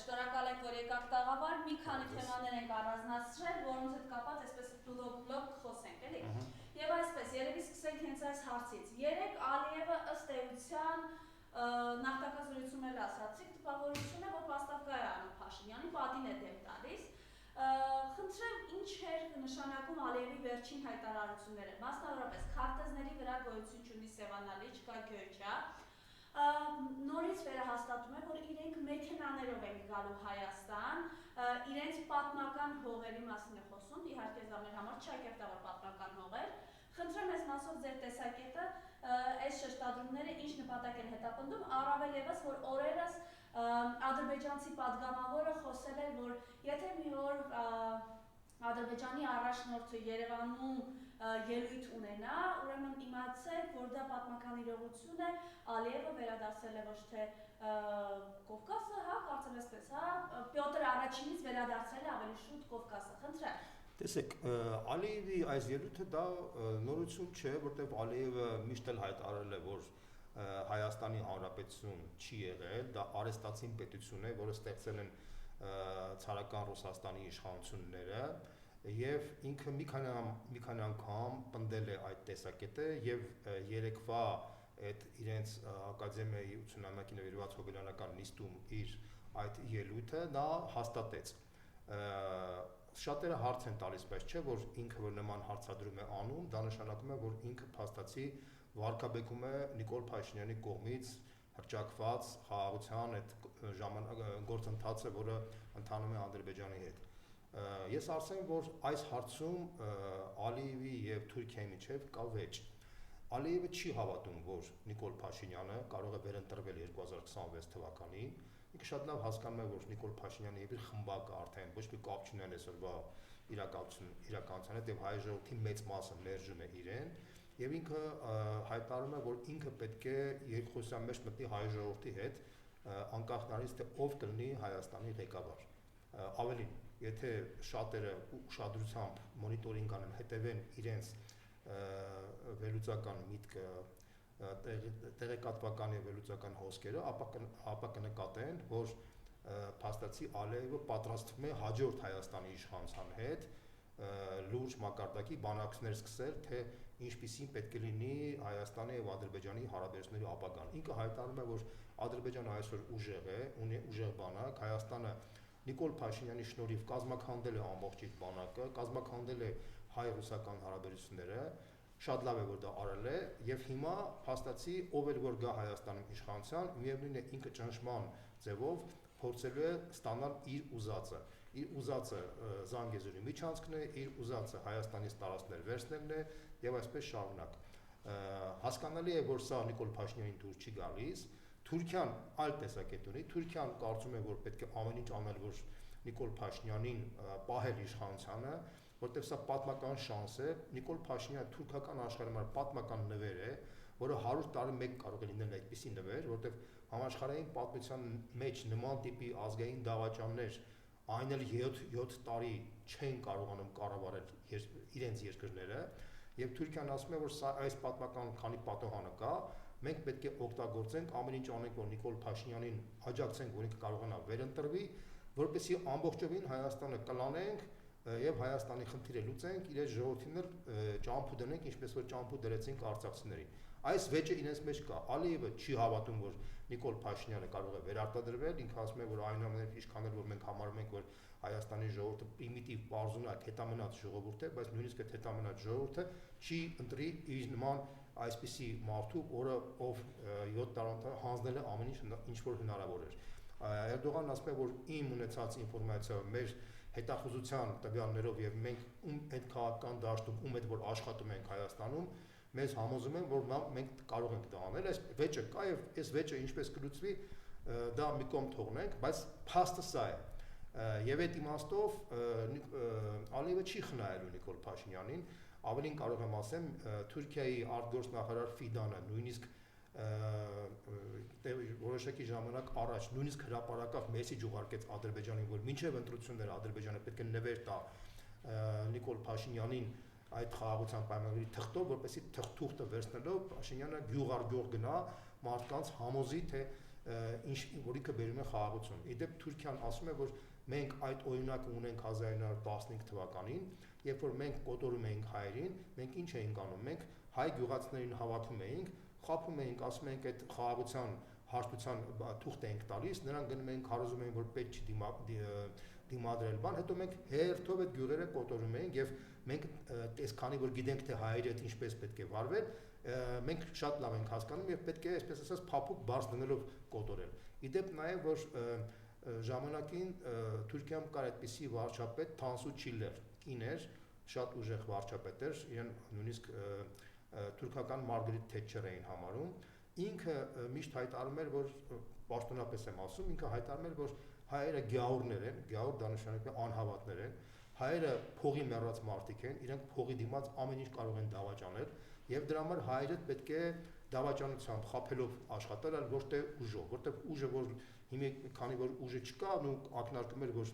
շնորհակալ ենք, որ եկաք տաղավար, մի քանի թեմաներ ենք առանձնացրել, որոնց հետ կապված այսպես բլոկ խոսենք, էլի։ Եվ այսպես, երևի սկսենք հենց այս հարցից։ Երեք Ալիևը ըստ էության նախնական զրույցում էլ ասացիք, տպավորություն է, որ պաստավկա է անում Փաշինյանին, պատին է դեմ տալիս։ Խնդրեմ, ինչ էր նշանակում Ալիևի վերջին հայտարարությունները, մասնավորապես քարտեզների վրա գոյություն չունի Սևանալի, չկա Գյոչա։ Նորից վերահաստատում է, որ իրենք մեքենաներով են գալու Հայաստան, իրենց պատմական հողերի մասին է խոսում, իհարկե դա մեր համար չակերտավոր պատմական հողեր։ Խնդրեմ ես մասով ձեր տեսակետը այս շեշտադրումները ինչ նպատակ են հետապնդում, առավել ևս, որ օրերս ադրբեջանցի падգամավորը խոսել էր, որ եթե մի օր Ադրբեջանի առաջնորդը Երևանում ելույթ ունենա, ուրեմն իմացեք, որ դա պատմական իրողություն է, Ալիևը վերադարձել է ոչ թե Կովկասը, հա, կարծեմ այսպես, հա, Պյոտր առաջինից վերադարձել է ավելի շուտ Կովկասը, խնդրեմ։ Տեսեք, Ալիևի այս ելույթը դա նորություն չէ, որտեղ Ալիևը միշտ էլ հայտարարել է, որ Հայաստանի Հանրապետություն չի եղել, դա արեստացին պետություն է, որը ստեղծել են ցարական Ռուսաստանի իշխանությունները եւ ինքը մի քանի անգամ պնդել է այդ տեսակետը եւ երեկվա այդ իրենց ակադեմիայի 89-ի նվիրված հոբելյանական նիստում իր այդ ելույթը նա հաստատեց։ Շատերը հարց են տալիս, բայց չէ, որ ինքը որ նման հարցադրում է անում, դա նշանակում է, որ ինքը փաստացի վարկաբեկում է Նիկոլ Փաշինյանի կողմից հրճակված խաղաղության այդ գործընթացը, որը ընթանում է Ադրբեջանի հետ։ Ես ասեմ, որ այս հարցում Ալիևի եւ Թուրքիայի միջեւ կա վեճ։ Ալիևը չի հավատում, որ Նիկոլ Փաշինյանը կարող է վերընտրվել 2026 թվականին։ Ինքը շատ լավ հասկանում է, որ Նիկոլ Փաշինյանը եւ իր խմբակը արդեն ոչ մի կապ չունեն այսօրվա իրականության հետ եւ հայ ժողովրդի մեծ մասը մերժում է իրեն եւ ինքը հայտարարում է, որ ինքը պետք է երկխոսության մեջ մտնի հայ ժողովրդի հետ անկախ նրանից թե ով կլինի Հայաստանի ղեկավար։ Ավելին, եթե շատերը ուշադրությամբ մոնիտորինգ անեն, հետևեն իրենց վերլուծական միտքը, տեղեկատվական եւ վերլուծական հոսքերը, ապա կնկատեն, որ փաստացի Ալիևը պատրաստվում է հաջորդ Հայաստանի իշխանության հետ լուրջ մակարդակի բանակցներ սկսել, թե ինչպիսին պետք է լինի Հայաստանի եւ Ադրբեջանի հարաբերությունների ապագան։ Ինքը հայտարարում է, որ Ադրբեջանը այսօր ուժեղ է, ունի ուժեղ բանակ, Հայաստանը Նիկոլ Փաշինյանի շնորհիվ կազմաքանդել է ամբողջ իր բանակը, կազմաքանդել է հայ-ռուսական հարաբերությունները, շատ լավ է, որ դա արել է եւ հիմա փաստացի ով էլ որ գա Հայաստանում իշխանության, միևնույն է ինքը ճնշման ձևով փորձելու է ստանալ իր ուզածը։ Իր ուզածը Զանգեզուրի միջանցքն է, իր ուզածը Հայաստանից տարածքներ վերցնելն է եւ այսպես շարունակ։ Հասկանալի է, որ սա Նիկոլ Փաշինյանին դուր չի գալիս։ Թուրքիան այլ տեսակետ ունի, Թուրքիան կարծում է, որ պետք է ամեն ինչ անել, որ Նիկոլ Փաշինյանին պահել իշխանությանը, որտեղ սա պատմական շանս է։ Նիկոլ Փաշինյանը թուրքական աշխարհի համար պատմական նվեր է, որը 100 տարի մեկ կարող է լինել այդպիսի նվեր, որտեղ համաշխարհային պատմության մեջ նման տիպի ազգային դավաճաններ այն էլ 7 տարի չեն կարողանում կառավարել իրենց երկրները, եւ Թուրքիան ասում է, որ սա այս պատմական քանի պատոհանը կա, մենք պետք է օգտագործենք, ամեն ինչ անենք, որ Նիկոլ Փաշինյանին աջակցենք, որ ինքը կարողանա վերընտրվի, որպեսզի ամբողջովին Հայաստանը կլանենք եւ Հայաստանի խնդիրը լուծենք, իրենց ժողովրդին էլ ճամփու դնենք, ինչպես որ ճամփու դրեցինք արցախցիներին։ Այս վեճը իրենց մեջ կա։ Ալիևը չի հավատում, որ Նիկոլ Փաշինյանը կարող է վերարտադրվել, ինքը ասում է, որ այնուամենայնիվ ինչքան էլ որ մենք համարում ենք, որ Հայաստանի ժողովուրդը պրիմիտիվ բարձունակ հետամնաց ժողովուրդ է, բայց նույնիսկ այդ հետամնաց ժողովուրդը չի ընտրի իր նման այսպիսի մարդու, ով 7 տարի հանձնել է ամեն ինչ որ հնարավոր էր։ Էրդողանն ասում է, որ իմ ունեցած ինֆորմացիայով մեր հետախուզության տվյալներով եւ մենք այդ քաղաքական դաշտում ում հետ որ աշխատում ենք Հայաստանում, մեզ համոզում են, որ մենք կարող ենք դա անել, այս վեճը կա եւ այս վեճը ինչպես կլուծվի, դա մի կողմ թողնենք, բայց փաստը սա է։ Եվ այդ իմաստով Ալիևը չի խնայելու Նիկոլ Փաշինյանին, ավելին կարող եմ ասեմ, Թուրքիայի արտգործնախարար Ֆիդանը նույնիսկ որոշակի ժամանակ առաջ նույնիսկ հրապարակավ մեսիջ ուղարկեց Ադրբեջանին, որ մինչև ընտրությունները Ադրբեջանը պետք է նվեր տա Նիկոլ Փաշինյանին այդ խաղաղության պայմանների թղթով, որպեսզի թղթուղթը վերցնելով Փաշինյանը գյուղ առ գյուղ գնա մարդկանց համոզի, թե որ ինքը բերում է խաղաղություն։ Իդեպ Թուրքիան ասում է, որ մենք այդ օրինակը ունենք 1915 թվականին, երբ որ մենք կոտորում էինք հայերին, մենք ինչ էինք անում, մենք հայ գյուղացիներին հավաքում էինք, խաբում էինք, ասում էինք այդ խաղաղության հաշտության թուղթ էինք տալիս, նրանք գնում էին քարոզում էին, որ պետք չի դիմադրել բան, հետո մենք հերթով այդ գյուղերը կոտորում էինք եւ մենք քանի որ գիտենք թե հայերի հետ ինչպես պետք է վարվել, մենք շատ լավ ենք հասկանում եւ պետք է այսպես ասած փափուկ բարձ դնելով կոտորել։ Իդեպ նաեւ որ ժամանակին Թուրքիայում կար այդպիսի վարչապետ Թանսու Չիլլեր, կին էր, շատ ուժեղ վարչապետ էր, իրեն նույնիսկ թուրքական Մարգարիտ Թետչեր էին համարում, ինքը միշտ հայտարարում էր, որ պաշտոնապես եմ ասում, ինքը հայտարարում էր, որ հայերը գյաուրներ են, գյաուր դա նշանակում է անհավատներ են, հայերը փողի մեռած մարդիկ են, իրենք փողի դիմաց ամեն ինչ կարող են դավաճանել, եւ դրա համար հայերը պետք է դավաճանությամբ խափելով աշխատել, այլ ոչ թե ուժով, որտեղ ուժը որ հիմա քանի որ ուժը չկա, ու ակնարկում էր, որ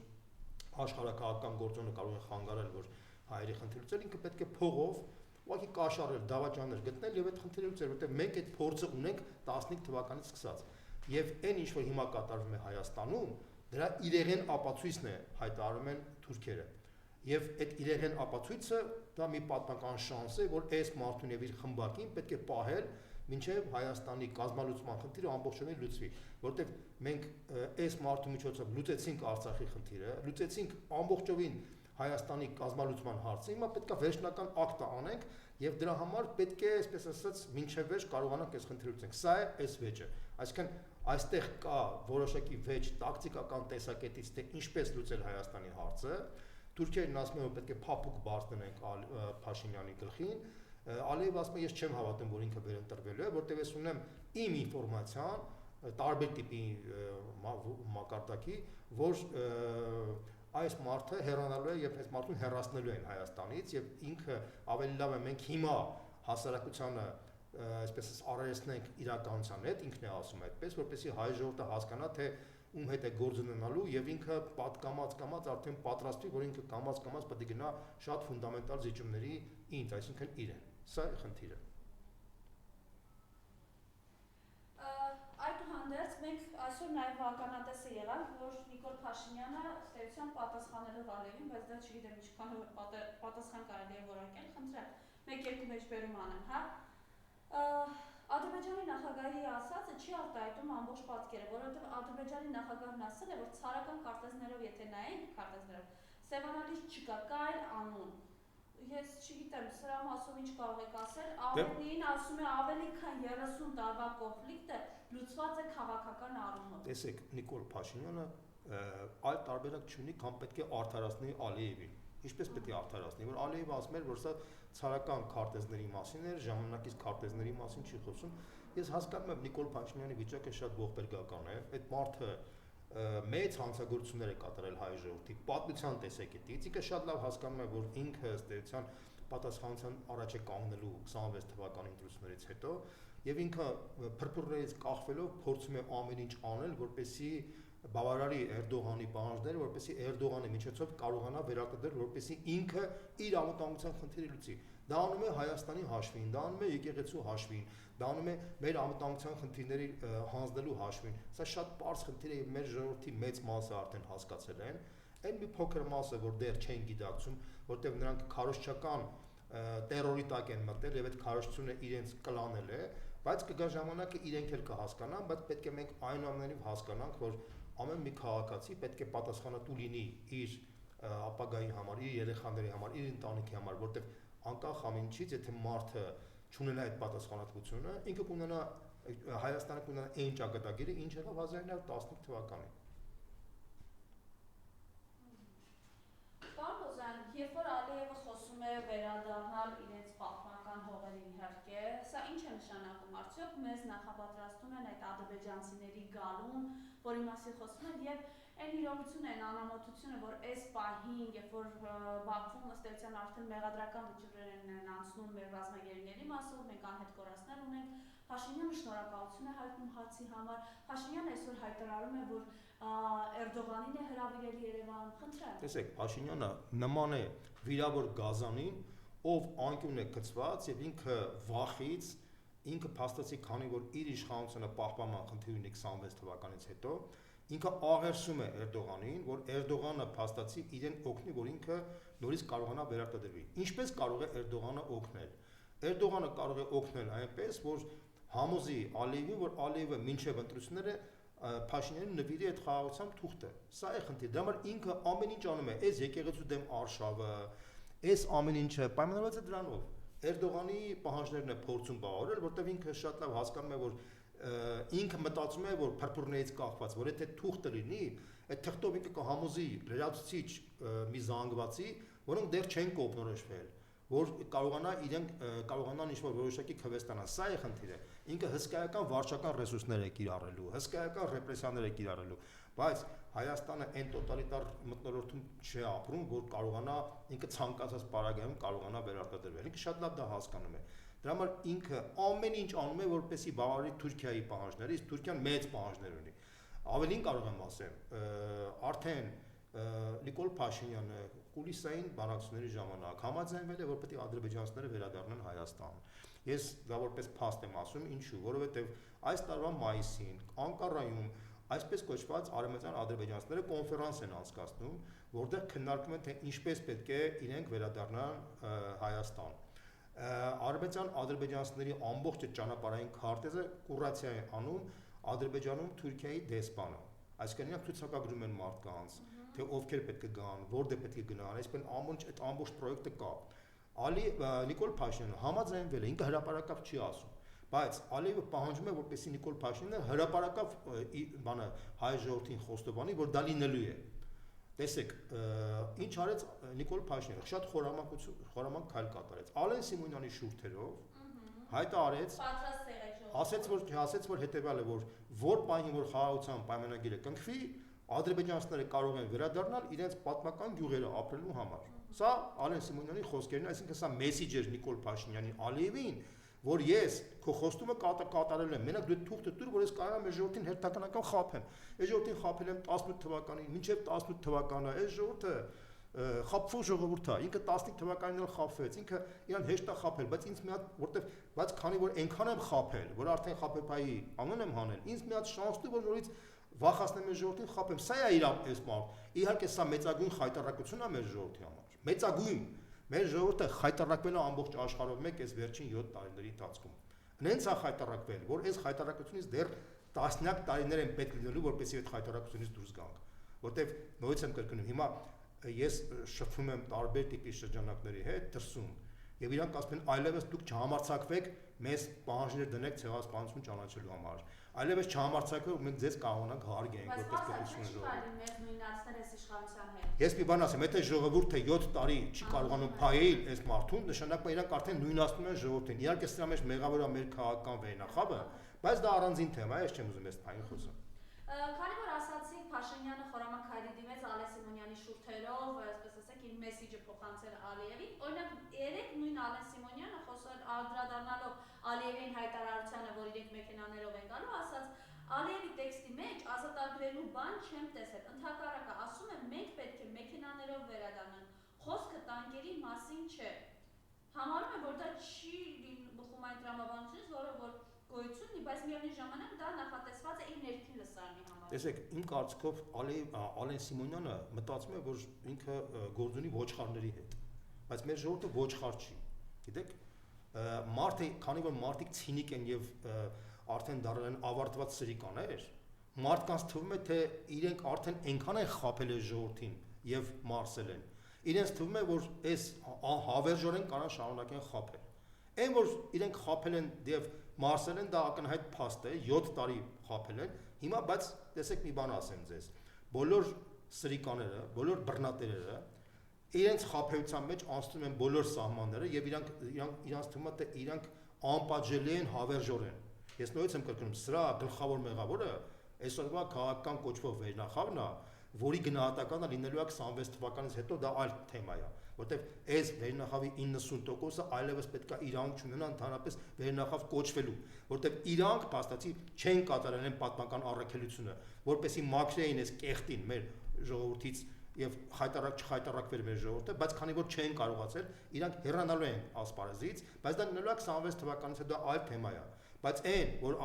աշխարհակահաղական գործոնը կարող է խանգարել, որ հայերի խնդիրը լուծել, ինքը պետք է փողով ուղղակի կաշառել, դավաճաններ գտնել եւ այդ խնդիրը լուծել, որտեղ մենք այդ փորձը ունենք 15 թվականից սկսած։ Եվ այն ինչ որ հիմա կատարվում է Հայաստանում, դրա իրեղեն ապացույցն է հայտարարում են թուրքերը։ Եվ այդ իրեղեն ապացույցը դա մի պատմական շանս է, որ այս մարդուն եւ իր խմբակին պետք է պահել մինչև Հայաստանի կազմալուծման խնդիրը ամբողջովին լուծվի, որտեղ մենք այս մարդու միջոցով լուծեցինք Արցախի խնդիրը, լուծեցինք ամբողջովին Հայաստանի կազմալուծման հարցը, հիմա պետք է վերջնական ակտը անենք եւ դրա համար պետք է, այսպես ասած, մինչև վերջ կարողանանք այս խնդիրը լուծենք։ Սա է այս վեճը։ Այսինքն այստեղ կա որոշակի վեճ տակտիկական տեսակետից, թե ինչպես լուծել Հայաստանի հարցը։ Թուրքիան ասում է, որ պետք է փափուկ բարձ դնենք Փաշինյանի գլխին։ Ալիևը ասում է, ես չեմ հավատում, որ ինքը վերընտրվելու է, որտեղ ես ունեմ իմ ինֆորմացիան, տարբեր տիպի մակարդակի, որ այս մարդը հեռանալու է եւ այս մարդուն հեռացնելու են Հայաստանից եւ ինքը ավելի լավ է մենք հիմա հասարակությանը այսպես առերեսնենք իրականության հետ, ինքն է ասում այդպես, որպեսզի հայ ժողովուրդը հասկանա, թե ում հետ է գործ ունենալու եւ ինքը պատկամած արդեն պատրաստվի, որ ինքը կամած պետք է գնա շատ ֆունդամենտալ զիջումների ինձ, այսինքն իրեն։ Սա է խնդիրը։ Այդուհանդերձ մենք այսօր նաեւ ականատեսը եղանք, որ Նիկոլ Փաշինյանը ստեյության պատասխանելով Ալիևին, բայց դա չգիտեմ ինչքան պատասխան կարելի է որակել, խնդրեմ, 1-2 մեջբերում անեմ, հա։ Ադրբեջանի նախագահի ասածը չի արտահայտում ամբողջ պատկերը, որովհետև Ադրբեջանի նախագահն ասել է, որ ցարական քարտեզներով եթե նայենք քարտեզներով, Սևանալից չկա, կա այլ անուն։ Ես չգիտեմ, սրա մասով ինչ կարող եք ասել, ավելին ասում է ավելի քան 30 տարվա կոնֆլիկտը լուծված է քաղաքական առումով։ Տեսեք, Նիկոլ Փաշինյանը այլ տարբերակ չունի, կամ պետք է արդարացնի Ալիևին։ Ինչպես պետք է արդարացնի, որ Ալիևը ասում էր, որ սա ցարական քարտեզների մասին էր, ժամանակից քարտեզների մասին չի խոսում։ Ես հասկանում եմ Նիկոլ Փաշինյանի վիճակը շատ ողբերգական է։ Այդ մարդը մեծ հանցագործություններ է կատարել հայ ժողովրդի պատմության տեսակետից։ Ինքը շատ լավ հասկանում է, որ ինքը ըստ էության պատասխանատվության առաջ է կանգնելու 26 թվականի ընտրություններից հետո, եւ ինքը փրփուրներից կախվելով փորձում է ամեն ինչ անել, որպեսզի բավարարի Էրդողանի պահանջները, որպեսզի Էրդողանի միջոցով կարողանա վերականգնել, որպեսզի ինքը իր անվտանգության խնդիրը լուծի։ Դա անում է Հայաստանի հաշվին, դա անում է եկեղեցու հաշվին, դա անում է մեր անվտանգության խնդիրների հանձնելու հաշվին։ Սա շատ պարզ խնդիր է եւ մեր ժողովրդի մեծ մասը արդեն հասկացել են։ Այն մի փոքր մասը, որ դեռ չեն գիտակցում, որտեղ նրանք քարոզչական տերորի տակ են մտել եւ այդ քարոզչությունը իրենց կլանել է, բայց կգա ժամանակը իրենք էլ կհասկանան, բայց պետք է մենք այնուամենայնիվ հասկանանք, որ ամեն մի քաղաքացի պետք է պատասխանատու լինի իր ապագայի համար, իր երեխաների համար, իր ընտանիքի համար, որտեղ անկախ ամեն ինչից, եթե մարդը չունենա այդ պատասխանատվությունը, ինքը կունենա Հայաստանը կունենա այն ճակատագիրը, ինչ եղավ 1915 թվականին։ Պարոն Բոզյան, երբ որ Ալիևը խոսում է վերադառնալ իրենց պատմական հողերին, իհարկե, սա ինչ է նշանակում, արդյոք մեզ նախապատրաստում են այդ ադրբեջանցիների գալուն, որի մասին խոսում են, եւ այն իրողությունը, այն անամոթությունը, որ այս պահին, երբ որ Բաքվում ըստ էության արդեն մեղադրական վճիռներ են անցնում մեր ռազմագերիների մասով, մենք անհետ կորածներ ունենք, Փաշինյանը շնորհակալություն է հայտնում հացի համար, Փաշինյանը այսօր հայտարարում է, որ Էրդողանին է հրավիրել Երևան, խնդրեմ։ Տեսեք, Փաշինյանը նման է վիրավոր գազանին, ով անկյուն է գցված եւ ինքը վախից ինքը փաստացի քանի որ իր իշխանությունը պահպանման խնդիր ունի 26 թվականից հետո, ինքը աղերսում է Էրդողանին, որ Էրդողանը փաստացի իրեն օգնի, որ ինքը նորից կարողանա վերարտադրվի։ Ինչպես կարող է Էրդողանը օգնել։ Էրդողանը կարող է օգնել այնպես, որ համոզի Ալիևին, որ Ալիևը մինչև ընտրությունները Փաշինյանին նվիրի այդ խաղաղության թուղթը։ Սա է խնդիրը։ Դա համար ինքը ամեն ինչ անում է, այս եկեղեցու դեմ արշավը, այս ամեն ինչը պայմանավորված է դրանով։ Էրդողանի պահանջներն է փորձում բավարարել, որտեղ ինքը շատ լավ հասկանում է, որ ինքը մտածում է, որ փրփուրներից կախված, որ եթե թուղթը լինի, այդ թղթով ինքը կհամոզի լրացուցիչ մի զանգվածի, որոնք դեռ չեն կողմնորոշվել, որ կարողանան ինչ-որ որոշակի քվեստանալ։ Սա է խնդիրը։ Ինքը հսկայական վարչական ռեսուրսներ է կիրառելու, հսկայական ռեպրեսիաներ է կիրառելու, բայց Հայաստանը այն տոտալիտար մթնոլորտում չի ապրում, որ կարողանա ինքը ցանկացած պարագայում կարողանա վերարտադրվել։ Ինքը շատ լավ դա հասկանում է։ Դրա համար ինքը ամեն ինչ անում է, որպեսզի բավարարի Թուրքիայի պահանջները, իսկ Թուրքիան մեծ պահանջներ ունի։ Ավելին կարող եմ ասել, արդեն Նիկոլ Փաշինյանը կուլիսային բանակցությունների ժամանակ համաձայնվել է, որ պետք է ադրբեջանցիները վերադառնան Հայաստան։ Ես դա որպես փաստ եմ ասում, ինչու, որովհետև այս տարվա մայիսին Անկարայում այսպես կոչված արևմտյան ադրբեջանցիները կոնֆերանս են անցկացնում, որտեղ քննարկում են, թե ինչպես պետք է իրենք վերադառնան Հայաստան։ Արևմտյան ադրբեջանցիների ամբողջ ճանապարհային քարտեզը կուրացիա է անում Ադրբեջանում Թուրքիայի դեսպանը։ Այսինքն իրանք ցուցակագրում են մարդկանց, թե ովքեր պետք է գան, որտեղ պետք է գնան, այսինքն այդ ամբողջ պրոյեկտը կա։ Նիկոլ Փաշինյանը համաձայնվել է, ինքը հրապարակավ չի ասում, բայց Ալիևը պահանջում է, որպեսզի Նիկոլ Փաշինյանը հրապարակավ հայ ժողովրդին խոստովանի, որ դա լինելու է։ Տեսեք, ինչ արեց Նիկոլ Փաշինյանը, շատ խորամանկ քայլ կատարեց։ Ալեն Սիմոնյանի շուրթերով հայտ արեց, ասեց, որ հետևյալ է, որ պահին որ խաղաղության պայմանագիրը կնքվի, ադրբեջանցիները կարող են վերադառնալ իրենց պատմական գյուղերը ապրելու համար։ Սա Ալեն Սիմոնյանի խոսքերն են, այսինքն սա մեսիջ էր Նիկոլ Փաշինյանի Ալիևին, որ ես քո խոստումը կատարել եմ, մենակ դու թուղթը տուր, որ ես կարողամ այս ժողովրդին հերթականական խաբեմ։ Այս ժողովրդին խաբել եմ 18 թվականին, մինչև 18 թվականը, այս ժողովուրդը խաբվող ժողովուրդ է, ինքը 15 թվականին էլ խաբվեց, ինքը իրան հեշտ է խաբել, բայց ինձ մի հատ որտեվ բայց քանի որ այնքան եմ խաբել, որ արդեն խաբեփայի անուն եմ հանել, ինձ մի հատ շանս տու, որ նորից վախացնեմ այս ժողովրդին խաբեմ։ Սա է իրավ այս մարդ։ Իհարկե սա մեծագույն խայտարակություն է մեր ժողովրդի համար։ Մեծագույն մեր ժողովուրդը խայտարակվել է ամբողջ աշխարհով մեկ այս վերջին 7 տարիների ընթացքում։ Նենց է խայտարակվել, որ այս խայտարակությունից դեռ տասնյակ տարիներ են պետք լինելու, որպեսզի այդ խայտարակությունից դուրս գանք։ Որտեվ նույնիսկ եմ կրկնում, հիմա ես շփվում եմ տարբեր տիպի շրջանակների հետ դրսում, եւ իրանք ասում են այլևս դուք չհամարցակվեք մեզ պահանջներ դնեք ցեղասպանություն ճանաչելու համար։ Այլևս չհամարցակվեք, մենք ձեզ կարողանանք հարգենք, որպես պետություն ժողովուրդ։ Ես մի բան ասեմ, եթե ժողովուրդը 7 տարի չի կարողանում փայել այս մարդուն, նշանակում է իրանք արդեն նույնացնում են ժողովրդին։ Իհարկե սրա մեջ մեղավորը մեր քաղաքական վերնախավը, բայց դա առանձին թեմա է, ես չեմ ուզում այս փային խոսալ։ Քանի որ ասացիք Փաշինյանը խորամանկ հայերի դիմեց Ալեն Սիմոնյանի շուրթերով, այսպես ասենք, իր մեսիջը փոխանցել Ալիևին, օրինակ երեք նույն Ալեն Սիմոնյանը անդրադառնալով Ալիևին հայտարարությանը, որ իրենք մեքենաներով են գալու, ասաց Ալիևի տեքստի մեջ ազատագրելու բան չեմ տեսել։ Ընդհակառակը ասում եմ, մենք պետք է մեքենաներով վերադառնանք։ Խոսքը տանկերի մասին չէ։ Համարում եմ, որ դա չի բխում այն տրամաբանությունից, որը գոյություն ունի, բայց միևնույն ժամանակ դա նախատեսված է իր ներքին լսարանի համար։ Տեսեք, իմ կարծիքով Ալեն Սիմոնյանը մտածում է, որ ինքը գործ ունի ոչխարների հետ, բայց մեր ժողովուրդը ոչխար չի։ Գիտեք, մարդը, քանի որ մարդիկ ցինիկ են եւ արդեն դառել են ավարտված սրիկաներ, մարդկանց թվում է, թե իրենք արդեն այնքան են խաբել այս ժողովրդին եւ մարսել են։ Իրենց թվում է, որ այս հավերժորեն կարան շարունակեն խաբել։ Այն որ իրենք խաբել են եւ մարսել են, դա ակնհայտ փաստ է, 7 տարի խաբել են։ Հիմա բայց տեսեք մի բան ասեմ ձեզ։ Բոլոր սրիկաները, բոլոր բռնատերերը իրենց խաբեության մեջ անցնում են բոլոր սահմանները եւ իրանք թվում է, թե իրանք անպատժելի են հավերժորեն։ Ես նույնիսկ եմ կրկնում, սրա գլխավոր մեղավորը այսօրվա քաղաքական կոչվող վերնախավն է, որի գնահատականը լինելու է 26 թվականից հետո, դա այլ թեմա է, որտեվ այս վերնախավի 90%-ը այլևս պետք է իրանք չունենա ընդհանրապես վերնախավ կոչվելու, որտեվ իրանք փաստացի չեն կատարել են պատմական առաքելությունը, որպեսզի մաքրեին այս կեղտին մեր ժողովրդից եւ չխայտարակվեր մեր ժողովուրդը, բայց քանի որ չեն կարողացել, իրանք հեռանալու են ասպարեզից, բայց դա նույնիսկ 26 թվականից հետո այլ թեմա է։ Բայց այն, որ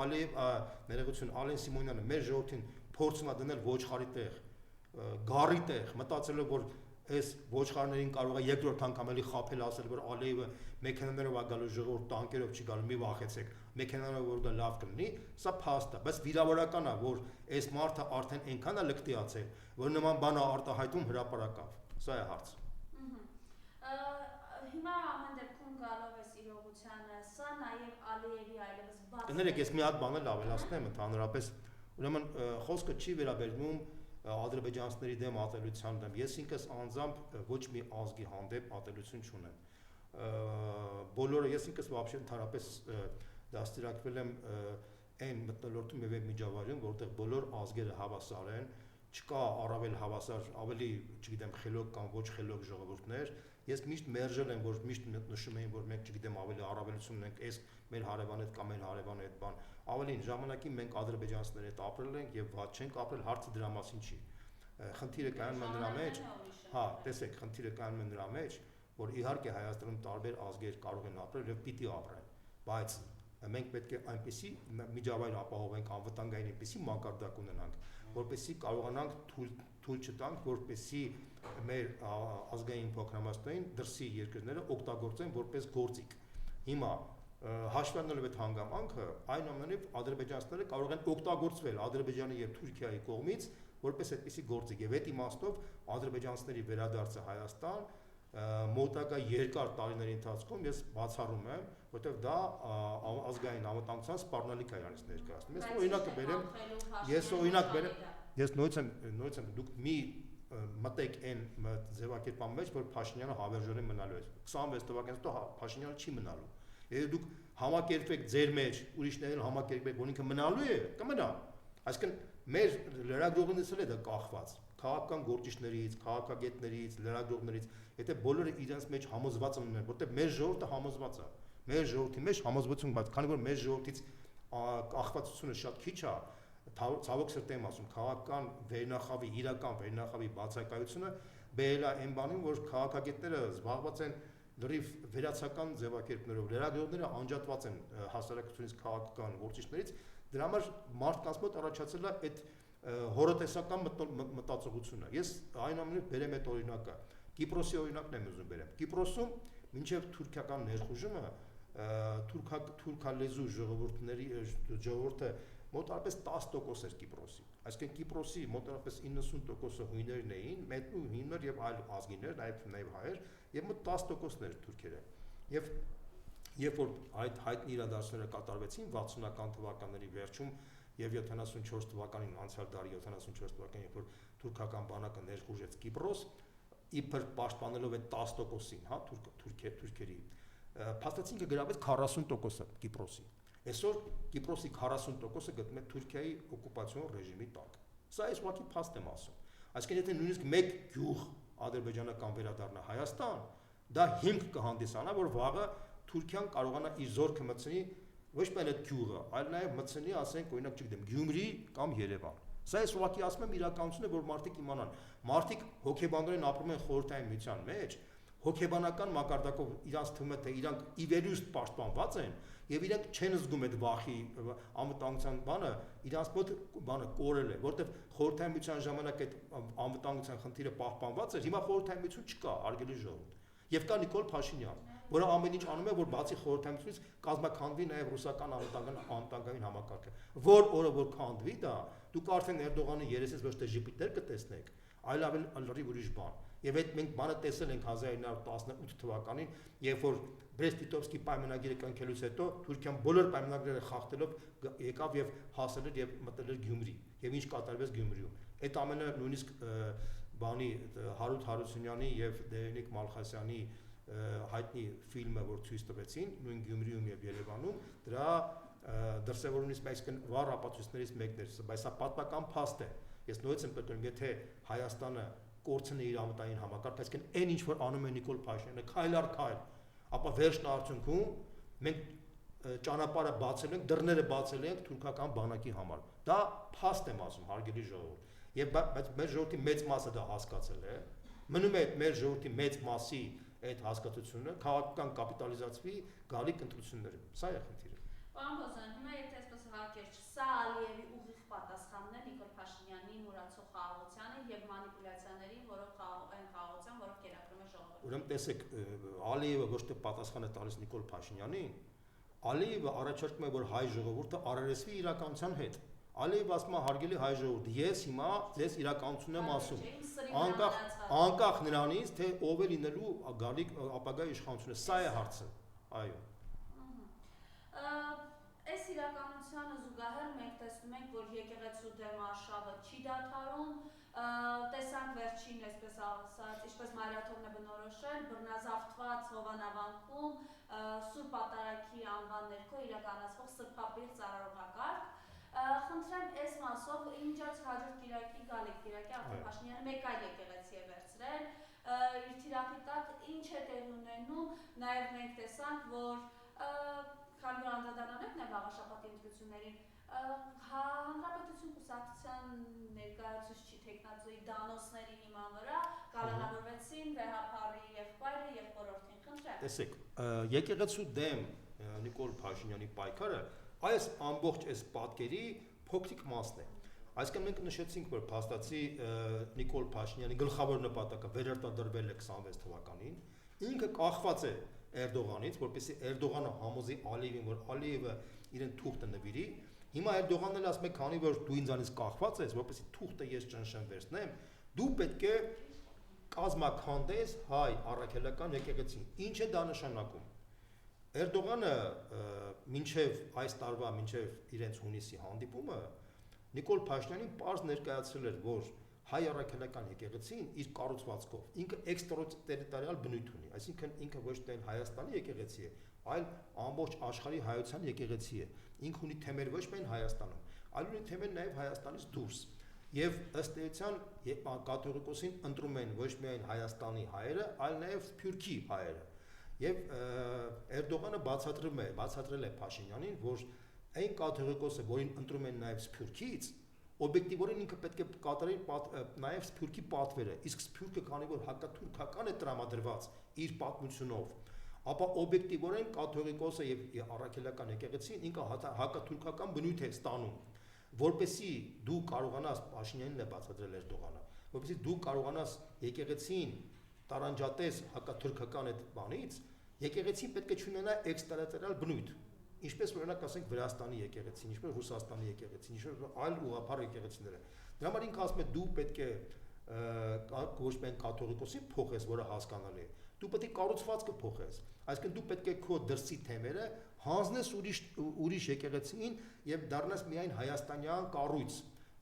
ներողություն, Ալեն Սիմոնյանը մեր ժողովրդին փորձում է դնել ոչխարի տեղ, գառի տեղ, մտածելով, որ այս ոչխարներին կարող է երկրորդ անգամ էլի խաբել, ասել, որ Ալիևը մեքենաներով է գալու ժողովուրդ, տանկերով չի գալու, մի վախեցեք, մեքենաներով որ դա լավ կլինի, սա փաստ է, բայց վիրավորական է, որ այս մարդը արդեն այնքան է լկտիացել, որ նման բան է արտահայտում հրապարակավ։ Սա է հարցը։ Հիմա ամեն դեպքում գալով էս իրողությանը, սա նաև Ալիևի այլևս բաց։ Կներեք, ես մի հատ բան էլ ավելացնեմ, ընդհանրապես, ուրեմն խոսքը չի վերաբերվում ադրբեջանցիների դեմ ատելության դեմ։ Ես ինքս անձամբ ոչ մի ազգի հանդեպ ատելություն չունեմ։ Բոլորը ես ինքս вообще ընդհանրապես դաստիարակվել եմ այն մթնոլորտում եւ միջավայրում, որտեղ բոլոր ազգերը հավասար են, չկա առավել հավասար, ավելի, չգիտեմ, խելոք կամ ոչ խելոք ժողովուրդներ։ Ես միշտ մերժել եմ, որ միշտ նշում էին, որ մենք, չգիտեմ, ավելի առավելություն ունենք այս մեր հարևան հետ կամ մեր հարևան հետ բան։ Ավելին ժամանակին մենք ադրբեջանցիների հետ ապրել ենք եւ ված չենք ապրել, հարցը դրա մասին չի։ Խնդիրը կայանում է նրա մեջ, հա, տեսեք, խնդիրը կայանում է նրա մեջ, որ իհարկե Հայաստանում տարբեր ազգեր կարող են ապրել եւ պիտի ապրեն, բայց մենք պետք է այնպեսի միջավայր ապահովենք, անվտանգային այնպեսի մակարդակ ունենանք, որպեսզի կարողանանք թույլ չտանք, որպեսզի մեր ազգային փոքրամասնային դրսի երկրները օգտագործեն որպես գործիք։ Հիմա հաշվի առնելով այդ հանգամանքը, այնուամենայնիվ ադրբեջանցիները կարող են օգտագործվել Ադրբեջանի եւ Թուրքիայի կողմից որպես այդպիսի գործիք եւ այդ իմաստով ադրբեջանցիների վերադարձը Հայաստան մոտակա երկար տարիների ընթացքում ես բացառում եմ, որտեղ դա ազգային անվտանգության սպառնալիք է իրանից ներկայացնում։ Ես օրինակը բերեմ, ես նույնիսկ դուք մի մտեք այն ձևակերպման մեջ, որ Փաշինյանը հավերժորեն մնալու է։ 26 թվականից հետո Փաշինյանը չի մնալու։ Եթե դուք համակերպեք ձեր մեջ, ուրիշներին համակերպեք, որ ինքը մնալու է, կմնա։ Այսինքն մեր լրագրողներից էլ է դա կախված, քաղաքական գործիչներից, քաղաքագետներից, լրագրողներից, եթե բոլորը իրենց մեջ համոզված ունեն, որտեղ մեր ժողովուրդը համոզված է, մեր ժողովրդի մեջ համոզվածություն, բայց քանի որ մեր ժողովրդից կախվածությունը շատ քիչ է, ցավոք սրտի եմ ասում, քաղաքական վերնախավի, իրական վերնախավի բացակայությունը բերել է այն բանին, որ քաղաքագետները զբաղված են լրիվ վերացական ձևակերպներով, լրագրողները անջատված են հասարակությունից, քաղաքական գործիչներից, դրա համար մարդկանց մոտ առաջացել է այդ հորոտեսական մտածողությունը։ Ես այնուամենայնիվ բերեմ այդ օրինակը, Կիպրոսի օրինակն եմ ուզում բերեմ։ Կիպրոսում մինչև թուրքական ներխուժումը թուրքալեզու ժողովուրդը մոտարապես 10% էր Կիպրոսի։ Այսինքն Կիպրոսի մոտարապես 90%-ը հույներն էին, մետնու հույներ եւ այլ ազգիներ, նաեւ հայեր, եւ մոտ 10%-ն էր թուրքերը։ Եվ երբ որ այդ հայտնի իրադարձությունները կատարվեցին 60-ական թվականների վերջում եւ 74 թվականին, անցյալ դարի 74 թվականին, երբ որ թուրքական բանակը ներխուժեց Կիպրոս, իբր պաշտպանելով այդ 10%-ին, հա, թուրքերի, փաստացին կգրավեց 40%-ը Կիպրոսի։ Այսօր Կիպրոսի 40%-ը գտնվում է Թուրքիայի օկուպացիոն ռեժիմի տակ։ Սա այս ուղղակի փաստ եմ ասում։ Այսինքն եթե նույնիսկ մեկ գյուղ ադրբեջանական վերադառնա Հայաստան, դա հիմք կհանդիսանա, որ վաղը Թուրքիան կարողանա իր զորքը մտցնի ոչ միայն այդ գյուղը, այլ նաև մտցնի, ասենք, օրինակ, չգիտեմ, Գյումրի կամ Երևան։ Սա այս ուղղակի ասում եմ իրականություն է, որ մարդիկ իմանան։ Մարդիկ հոգեբանորեն ապրում են խորհրդային միության մեջ, հոգեբանական մակարդակով իրանց թվում է, թե իրանք ի վերուստ պաշտպանված են եւ իրանք չեն զգում այդ վախի անվտանգության բանը, իրանց մոտ բանը կորել է, որտեվ խորհրդային միության ժամանակ այդ անվտանգության խնդիրը պահպանված էր, հիմա խորհրդային միություն չկա, արգելի ժողովուրդ։ Եվ կա Նիկոլ Փաշինյան, որը ամեն ինչ անում է, որ բացի խորհրդային միությունից կազմաքանդվի նաև ռուսական անվտանգային համակարգը։ Որ օրը որ քանդվի դա, դուք արդեն Էրդողանի երեսից ոչ թե ժպիտներ կտեսնեք, այլ ավելի լրիվ ուրիշ բան։ Եվ այդ մենք բանը տեսել ենք 1918 թվականին, երբ որ Բրեստ-Լիտովսկի պայմանագիրը կնքելուց հետո Թուրքիան բոլոր պայմանագրերը խախտելով եկավ եւ հասել էր եւ մտել էր Գյումրի։ Եվ ինչ կատարվեց Գյումրիում։ Այդ ամենը նույնիսկ բանի Հարութ Հարությունյանի եւ Դերենիկ Մալխասյանի հայտնի ֆիլմը, որ ցույց տվեցին նույն Գյումրիում եւ Երևանում, դրա դրսևորումից այսինքն վառ ապացույցներից մեկն էր, բայց սա պատմական փաստ է։ Ես նույնիսկ եմ պատկերում, եթե Հայաստանը կորցնի իր անվտանգային համակարգը, այսինքն այն ինչ որ անում է Նիկոլ Փաշինյանը, քայլ առ քայլ, ապա վերջն արդյունքում մենք ճանապարհը բացել ենք, դռները բացել ենք թուրքական բանակի համար։ Դա փաստ եմ ասում, հարգելի ժողովուրդ։ Եվ բայց մեր ժողովրդի մեծ մասը դա հասկացել է։ Մնում է մեր ժողովրդի մեծ մասի այդ հասկացությունը քաղաքական կապիտալիզացվի գալիք ընտրություններում։ Սա է խնդիրը։ Պարոն Բոզյան, հիմա եթե այսպես հակեր, սա Ալիևի ուղիղ պատասխանն է Նիկոլ Փաշինյանի մուրացող խաղաղությանը եւ մանիպուլյացիաներին, որով այն խաղաղության, որով կերակրում է ժողովուրդը։ Ուրեմն տեսեք, Ալիևը ոչ թե պատասխան է տալիս Նիկոլ Փաշինյանին, Ալիևը առաջարկում է, որ հայ ժողովուրդը առերեսվի իրականության հետ։ Ալիևը ասում է, հարգելի հայ ժողովուրդ, ես հիմա ձեզ իրականությունն եմ ասում, անկախ նրանից, թե ով է լինելու գալիք ապագա իշխանությունը, սա է հարցը, այո։ Այս իրականությանը զուգահեռ մենք տեսնում ենք, որ եկեղեցու դեմ արշավը չի դադարում, տեսանք վերջին, այսպես ասած, ինչպես Մարիաթովն է բնորոշել, բռնազավթված Հովանավանքում Սուրբ Պատարագի անվան ներքո իրականացվող սրբապիղ ծառայողակարգ։ Խնդրեմ այս մասով ինչած հաջորդ կիրակի գալիք կիրակի արդեն Փաշինյանը մեկ այլ եկեղեցի է վերցրել, իր թիրախի տակ ինչ է տեղի ունենում, նաև մենք տեսանք, որ քանի որ անդրադառնալու ենք վաղաշաբաթի ընտրություններին, Հանրապետություն կուսակցության ներկայացուցիչի թեկնածուի դանոսների հիման վրա կալանավորվեցին Վեհափարի եղբայրը եւ խորհրդին։ Խնդրեմ։ Տեսեք, եկեղեցու դեմ Նիկոլ Փաշինյանի պայքարը այս ամբողջ այս պատկերի փոքրիկ մասն է։ Այսինքն մենք նշեցինք, որ փաստացի Նիկոլ Փաշինյանի գլխավոր նպատակը վերարտադրվել է 26 թվականին, ինքը կախված է Էրդողանից, որպեսզի Էրդողանը համոզի Ալիևին, որ Ալիևը իրեն թուղթը նվիրի։ Հիմա Էրդողանն էլ ասում է, քանի որ դու ինձանից կախված ես, որպեսզի թուղթը ես ճնշեմ վերցնեմ, դու պետք է կազմաքանդես հայ առաքելական եկեղեցին։ Ինչ է դա նշանակում։ Էրդողանը մինչև այս տարվա, մինչև իրենց հունիսի հանդիպումը Նիկոլ Փաշինյանին պարզ ներկայացրել էր, որ հայ առաքելական եկեղեցին իր կառուցվածքով ինքը էքստերիտորիալ բնույթ ունի, այսինքն ինքը ոչ թե Հայաստանի եկեղեցի է, այլ ամբողջ աշխարհի հայության եկեղեցի է։ Ինքը ունի թեմեր ոչ միայն Հայաստանում, այլ ունի թեմեր նաև Հայաստանից դուրս։ Եվ ըստ էության կաթողիկոսին ընտրում են ոչ միայն Հայաստանի հայերը, այլ նաև Սփյուռքի հայերը։ Եվ Էրդողանը բացատրել է Փաշինյանին, որ այն կաթողիկոսը, որին ընտրում են նաև Սփյուռքից, օբյեկտիվորեն ինքը պետք է կատարի նաև Սփյուռքի պատվերը, իսկ Սփյուռքը քանի որ հակաթուրքական է տրամադրված իր պատմությունով, ապա օբյեկտիվորեն կաթողիկոսը եւ առաքելական եկեղեցին ինքը հակաթուրքական բնույթ է ստանում, որպեսզի դու կարողանաս Փաշինյանին է բացատրել Էրդողանը, որպեսզի դու կարողանաս եկեղեցին տարանջատես հակաթուրքական այդ բանից, եկեղեցին պետք է ունենա էքստերիտորիալ բնույթ, ինչպես օրինակ ասենք Վրաստանի եկեղեցին, ինչպես Ռուսաստանի եկեղեցին, ինչպես այլ ուղղափառ եկեղեցիները։ Դրա համար ինքը ասում է դու պետք է ոչ միայն կաթողիկոսին փոխես, որը հասկանալի է, դու պետք է կառուցվածքը փոխես, այսինքն դու պետք է քո դրսի թեմերը հանձնես ուրիշ եկեղեցին եւ դառնաս միայն հայաստանյան կառույց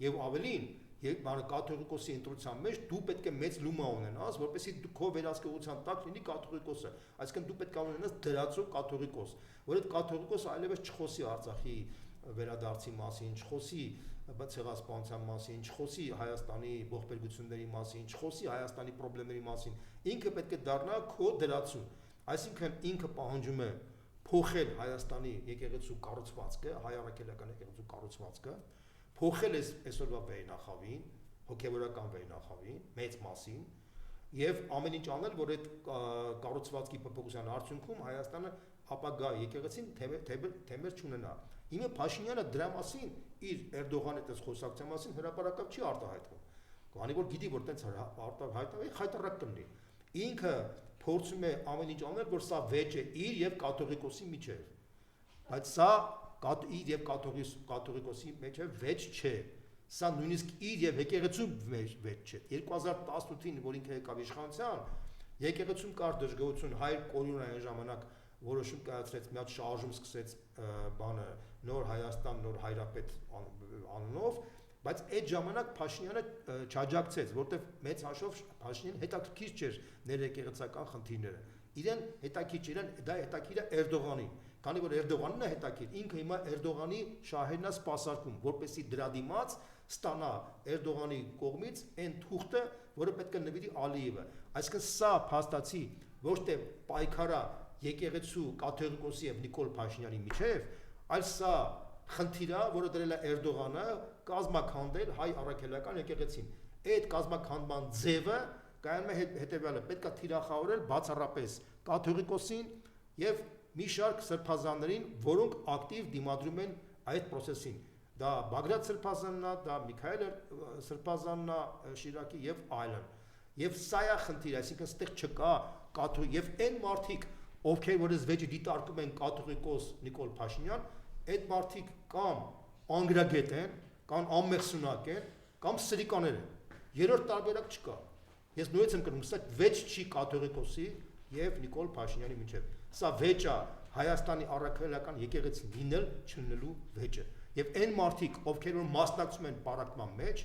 եւ ավելին կաթողիկոսի ընտրության մեջ դու պետք է մեծ լումա ունենաս, որպեսզի քո վերահսկողության տակ լինի կաթողիկոսը, այսինքն դու պետք է ունենաս դրածո կաթողիկոս, որ այդ կաթողիկոսը այլևս չխոսի Արցախի վերադարձի մասին, չխոսի ցեղասպանության մասին, չխոսի Հայաստանի ողբերգությունների մասին, չխոսի Հայաստանի խնդիրների մասին, ինքը պետք է դառնա քո դրածուն, այսինքն ինքը պահանջում է փոխել Հայաստանի եկեղեցու կառուցվածքը, հայ առաքելական եկեղեցու կառուցվածքը, փոխել այսօրվա վերնախավին, հոգևորական վերնախավին, մեծ մասին, եւ ամեն ինչ անել, որ այդ կառուցվածքի փոփոխության արդյունքում Հայաստանը ապագա եկեղեցին թեմեր չունենա։ Հիմա Փաշինյանը դրա մասին իր Էրդողանի այս խոսակցության մասին հրապարակավ չի արտահայտվում։ Քանի որ գիտի, որ տենց արտահայտվի խայտարակ կլինի։ Ինքը փորձում է ամեն ինչ անել, որ սա վեճ է իր եւ կաթողիկոսի միջեւ։ Բայց սա իր եւ կաթողիկոսի մեջ վեճ չէ, սա նույնիսկ իր եւ եկեղեցու վեճ չէ։ 2018-ին, որ ինքը եկավ իշխանության, եկեղեցում կար դժգոհություն, հայր կորյունը այն ժամանակ որոշում կայացրեց, մի հատ շարժում սկսեց բանը նոր Հայաստան, նոր հայրապետ անունով, բայց այդ ժամանակ Փաշինյանը չաջակցեց, որտեղ մեծ հաշվով Փաշինյանը հետաքրքիր չէր ներեկեղեցական խնդիրները։ Իրեն հետաքրքիր իրեն դա հետաքրքիր է Էրդողանին, քանի որ Էրդողանն է հետաքրքիր, ինքը հիմա Էրդողանի շահերն է սպասարկում, որպեսզի դրա դիմաց ստանա Էրդողանի կողմից այն թուղթը, որը պետք է նվիրի Ալիևը։ Այսինքն սա փաստացի ոչ թե պայքարա եկեղեցու կաթողիկոսի եւ Նիկոլ Փաշինյանի միջև, այլ սա խնդիր է, որը դրել է Էրդողանը կազմակերպել հայ առաքելական եկեղեցին։ Այդ կազմակերպման ձևը կայանում է հետեւյալը, պետք է թիրախավորել բացառապես կաթողիկոսին եւ մի շարք սրբազաններին, որոնք ակտիվ դիմադրում են այդ process-ին։ Դա Բագրատ Սրբազանն է, դա Միքայել Սրբազանն է, Շիրակի եւ այլն։ Եվ սա է խնդիրը, այսինքն ստեղ չկա կաթողիկ եւ այն մարդիկ, ովքեր որ այս վեճը դիտարկում են կաթողիկոս Նիկոլ Փաշինյան, այդ մարդիկ կամ անգրագետ են, կամ անմեղսունակ են, կամ սրիկաներ են։ Երրորդ տարբերակ չկա։ Ես նույնպես եմ կրում, սա վեճ չի կաթողիկոսի եւ Նիկոլ Փաշինյանի միջեւ։ Սա վեճ է Հայաստանի առաքելական եկեղեցին լինել չլինելու վեճը։ Եվ այն մարդիկ, ովքեր որ մասնակցում են պարակման մեջ,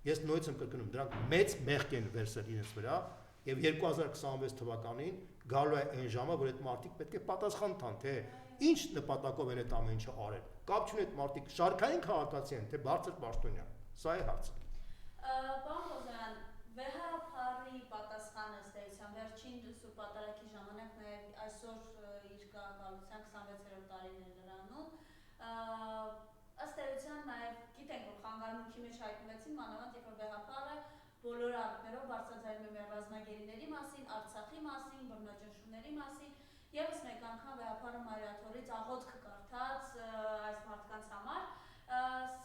ես նույնպես եմ կրկնում, դրանք մեծ մեղք են վերցրել իրենց վրա, եւ 2026 թվականին գալու է այն ժամը, որ այդ մարդիկ պետք է պատասխան տան, թե ինչ նպատակով են այդ ամեն ինչը արել։ Կապ չունի այդ մարդիկ շարքային քաղաքացի են, թե բարձր պաշտոնյա։ Սա է հարցը։ Պարոն Ղոզարյան, վեհապարի պատասխանը ըստ էության վերջին Սուրբ Պատարագի ժամանակ նաև այսօր իր կառավարության 26-րդ տարին է լրանում, ըստ էության նաև գիտենք, որ խանգարումքի մեջ հայտնվեցին մանավանդ երբ որ վեհապարը բոլոր ակներով բարձրաձայնում է մեր ռազմագերիների մասին, Արցախի մասին, բռնաճնշումների մասին, եւս մեկ անգամ վեհապարը Մարիաթորից աղոթք կարդաց այս մարդկանց համար։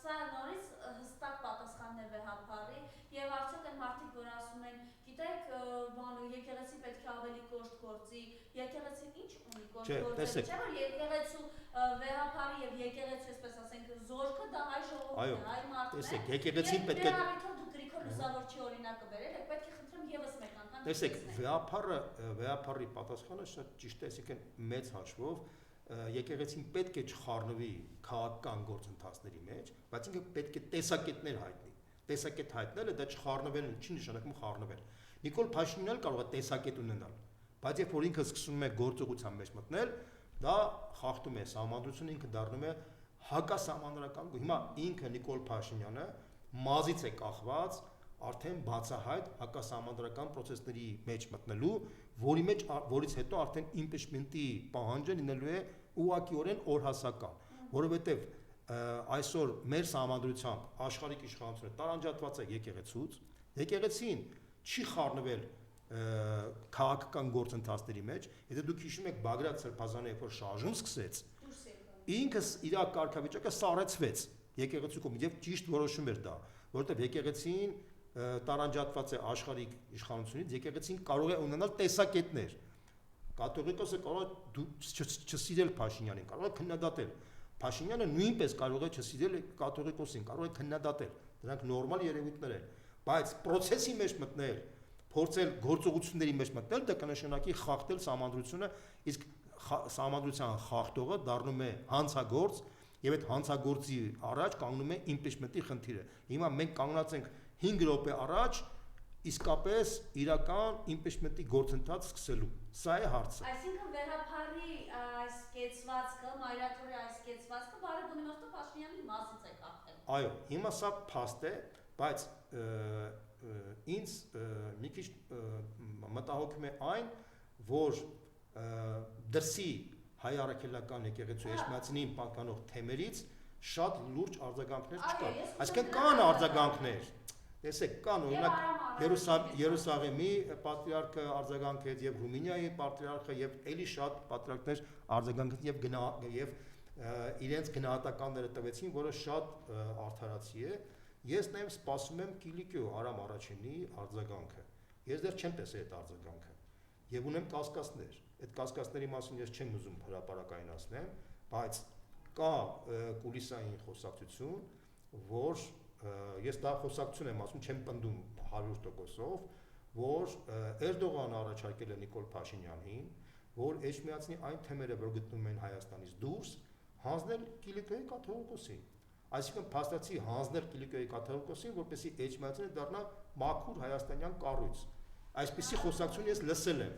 Սա նորից հստակ պատասխանն է վեհապարի եւ արդյոք այն մարդիկ, որ ասում են, գիտեք, եկեղեցի պետք է ավելի կոշտ գործի, եկեղեցին ինչ ունի կոշտ գործել, չէ՞ որ եկեղեցու վեհապարի եւ եկեղեցու, այսպես ասենք, զորքը դա հայ ժողովուրդն է, հայ մարդն է։ Տեսեք, եկեղեցին պետք է դուք Գրիգոր Լուսավորչի օրինակը բերել եք, պետք է խնդրեմ եւս մեկ անգամ։ Տեսեք, վեհապարի պատասխանը շատ ճիշտ է, այսինքն մեծ հաշվով եկեղեցին պետք է չխառնվի քաղաքական գործընթացների մեջ, բայց ինքը պետք է տեսակետներ հայտնի։ Տեսակետ հայտնելը դա չխառնվելն չի նշանակում խառնվել։ Նիկոլ Փաշինյանն կարող է տեսակետ ունենալ, բայց երբ որ ինքը սկսում է գործողության մեջ մտնել, դա խախտում է սահմանադրությունը, ինքը դառնում է հակասահմանադրական։ Հիմա ինքը Նիկոլ Փաշինյանը մազից է կախված արդեն բացահայտ հակասահմանադրական process-ների մեջ մտնելու, որից հետո արդեն impeachment-ի պահանջը լինելու է ուղղակիորեն օրհասական, որովհետև այսօր մեր սահմանադրությամբ աշխարհիկ իշխանությունը տարանջատված է եկեղեցուց, եկեղեցին չի խառնվել քաղաքական գործընթացների մեջ, եթե դուք հիշում եք Բագրատ Սրբազանը, երբ որ շարժում սկսեց, ինքը իր կարգավիճակը սառեցվեց եկեղեցու կողմից եւ ճիշտ որոշում էր դա, որովհետեւ եկեղեցին տարանջատված է աշխարհիկ իշխանությունից, եկեղեցին կարող է ունենալ տեսակետներ։ Կաթողիկոսը կարող է չսիրել Փաշինյանին, կարող է քննադատել։ Փաշինյանը նույնպես կարող է չսիրել կաթողիկոսին, կարող է քննադատել։ Դրանք նորմալ երևույթներ են, բայց process-ի մեջ մտնել, փորձել գործողությունների մեջ մտնել, դա կնշանակի խախտել սահմանադրությունը, իսկ սահմանադրության խախտողը դառնում է հանցագործ, եւ այդ հանցագործի առաջ կանգնում է impeachment-ի խնդիրը։ Հիմա մենք կանգնած ենք 5 րոպե առաջ իսկապես իրական impeachment-ի գործընթաց սկսելու։ Սա է հարցը։ Այսինքն վեհապարի այս կեցվածքը, Մարիաթորի այս կեցվածքը բարեգույն իմաստով Փաշինյանի մասից է կախել։ Այո, հիմա սա փաստ է, բայց ինձ մի քիչ մտահոգում է այն, որ դրսի հայ առաքելական եկեղեցու էջմիածնին պատկանող թեմերից շատ լուրջ արձագանքներ չկան։ Այսինքն կան արձագանքներ։ Տեսեք, կան օրինակ Երուսաղեմի պատրիարքը արձագանքեց եւ Ռումինիայի պատրիարքը եւ էլի շատ պատրիարքներ արձագանքեցին եւ իրենց գնահատականները տվեցին, որը շատ արդարացի է։ Ես նաեւ սպասում եմ Կիլիկիո Արամ առաջինի արձագանքը։ Ես դեռ չեմ տեսել այդ արձագանքը եւ ունեմ կասկածներ։ Այդ կասկածների մասին ես չեմ ուզում հրապարակայնացնեմ, բայց կա կուլիսային խոսակցություն, որ ես դա խոսակցություն եմ ասում, չեմ պնդում 100%-ով, որ Էրդողանը առաջարկել է Նիկոլ Փաշինյանին, որ էջմիածնի այն թեմերը, որ գտնվում են Հայաստանից դուրս, հանձնել Կիլիկիոյի կաթողիկոսին։ Այսինքն փաստացի հանձնել Կիլիկիոյի կաթողիկոսին, որպեսզի էջմիածնը դառնա մաքուր հայաստանյան կառույց։ Այսպիսի խոսակցություն ես լսել եմ։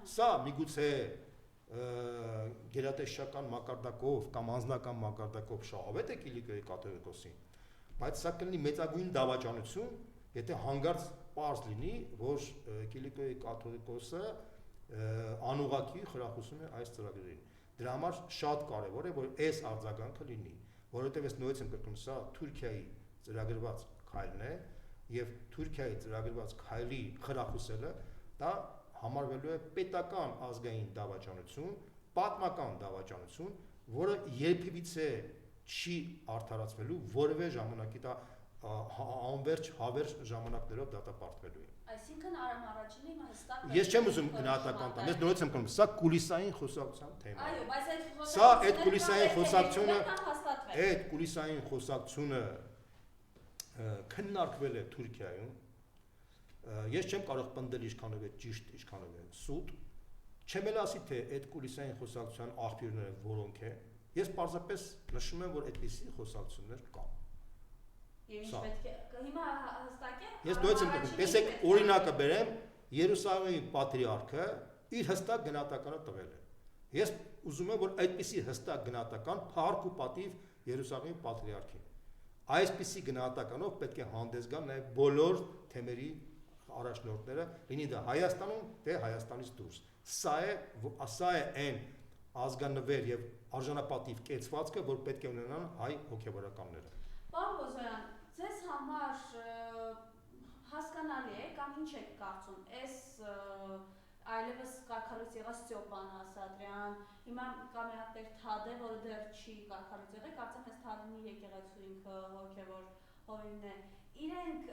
Սա միգուցե գերատեսչական մակարդակով կամ անձնական մակարդակով շահավետ է Կիլիկիոյի կաթողիկոսին, բայց սա կլինի մեծագույն դավաճանություն, եթե հանգարց պարզ լինի, որ Կիլիկիոյի կաթողիկոսը անուղղակի խրախուսում է այս ծրագրերին։ Դրա համար շատ կարևոր է, որ այս արձագանքը լինի, որովհետև ես նույնպես եմ կրկնում, սա Թուրքիայի ծրագրված քայլն է եւ Թուրքիայի ծրագրված քայլի խրախուսելը դա համարվելու է պետական ազգային դավաճանություն, պատմական դավաճանություն, որը երբևիցե չի արդարացվելու որևէ ժամանակի դա անվերջ հավերժ ժամանակներով դատապարտվելու է։ Այսինքն առաջինը հիմա հստակ Ես չեմ ուզում գնահատական տամ, ես նորից եմ կրում, սա կուլիսային խոսակցության թեմա է։ Այո, բայց սա այդ կուլիսային խոսակցությունը քննարկվել է Թուրքիայում։ Ես չեմ կարող պնդել ինչքանով է ճիշտ, ինչքանով է սուտ։ Չեմ էլ ասի թե այդ կուլիսային խոսակցության աղբյուրները որոնք է։ Ես պարզապես նշում եմ, որ այդպիսի խոսակցություններ կան։ Եվ ինչ պետք է հիմա հստակ է։ Ես նույնպես եմ կրում, տեսեք օրինակը բերեմ, Երուսաղեմի պատրիարքը իր հստակ գնահատականը տվել է։ Ես ուզում եմ, որ այդպիսի հստակ գնահատական փառք ու պատիվ Երուսաղեմի պատրիարքին։ Այսպիսի գնահատականով պետք է հանդես գան նաև բոլոր թեմերի առաջնորդները, լինի դա Հայաստանում, թե Հայաստանից դուրս։ Սա է այն ազգանվեր եւ արժանապատիվ կեցվածքը, որ պետք է ունենան հայ հոգեվորականները։ Պարոն Բոզոյան, ձեզ համար հասկանալի է կամ ինչ եք կարծում, այս այլևս կարգառույց եղած Ստեփան Ասատրյան, հիմա կա մի հատ Թադե, որը դեռ չի կարգառույց եղել, կարծեմ այս Թադենի եկեղեցու ինքը հոգևոր հովիվն է։ Իրենք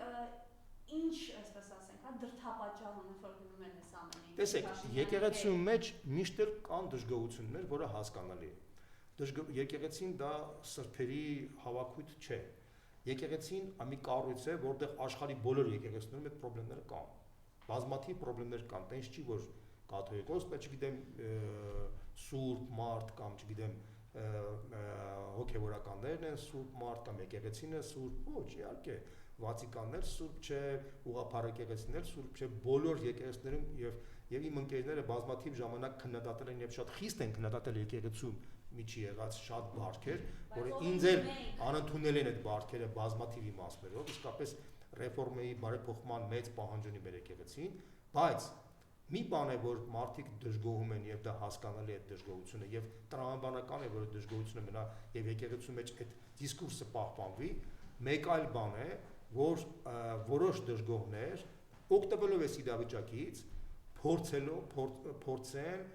ինչ, այսպես ասենք, դրդապատճառ ունեն, որ գնում են այս ամենին։ Տեսեք, եկեղեցու մեջ միշտ էլ կան դժգոհություններ, որը հասկանալի է։ Եկեղեցին դա սրբերի հավաքույթ չէ։ Եկեղեցին մի կառույց է, որտեղ աշխարհի բոլոր եկեղեցիներում այդ խնդիրները կան։ Բազմաթիվ խնդիրներ կան, տենց չի որ կաթողիկոս, բայց չգիտեմ սուրբ մարդ կամ չգիտեմ հոգևորականներն են սուրբ մարդ կամ եկեղեցին է սուրբ, ոչ, իհարկե Վատիկանն էլ սուրբ չէ, ուղղափառ եկեղեցին էլ սուրբ չէ, բոլոր եկեղեցիներում եւ իմ ընկերները բազմաթիվ ժամանակ քննադատել են եւ շատ խիստ են քննադատել եկեղեցու միջի եղած շատ բարքեր, որը ինձ էլ անընդունել են այդ բարքերը բազմաթիվ իմաստներով, իսկապես ռեֆորմայի բարեփոխման մեծ պահանջ ունի մեր եկեղեցին, բայց մի բան է, որ մարդիկ դժգոհում են եւ դա հասկանալի է այդ դժգոհությունը եւ տրամաբանական է, որ դժգոհությունը մնա եւ եկեղեցու մեջ այդ դիսկուրսը պահպանվի, մեկ այլ բան է, որ որոշ դժգոհներ օգտվելով այս իրավիճակից փորձեն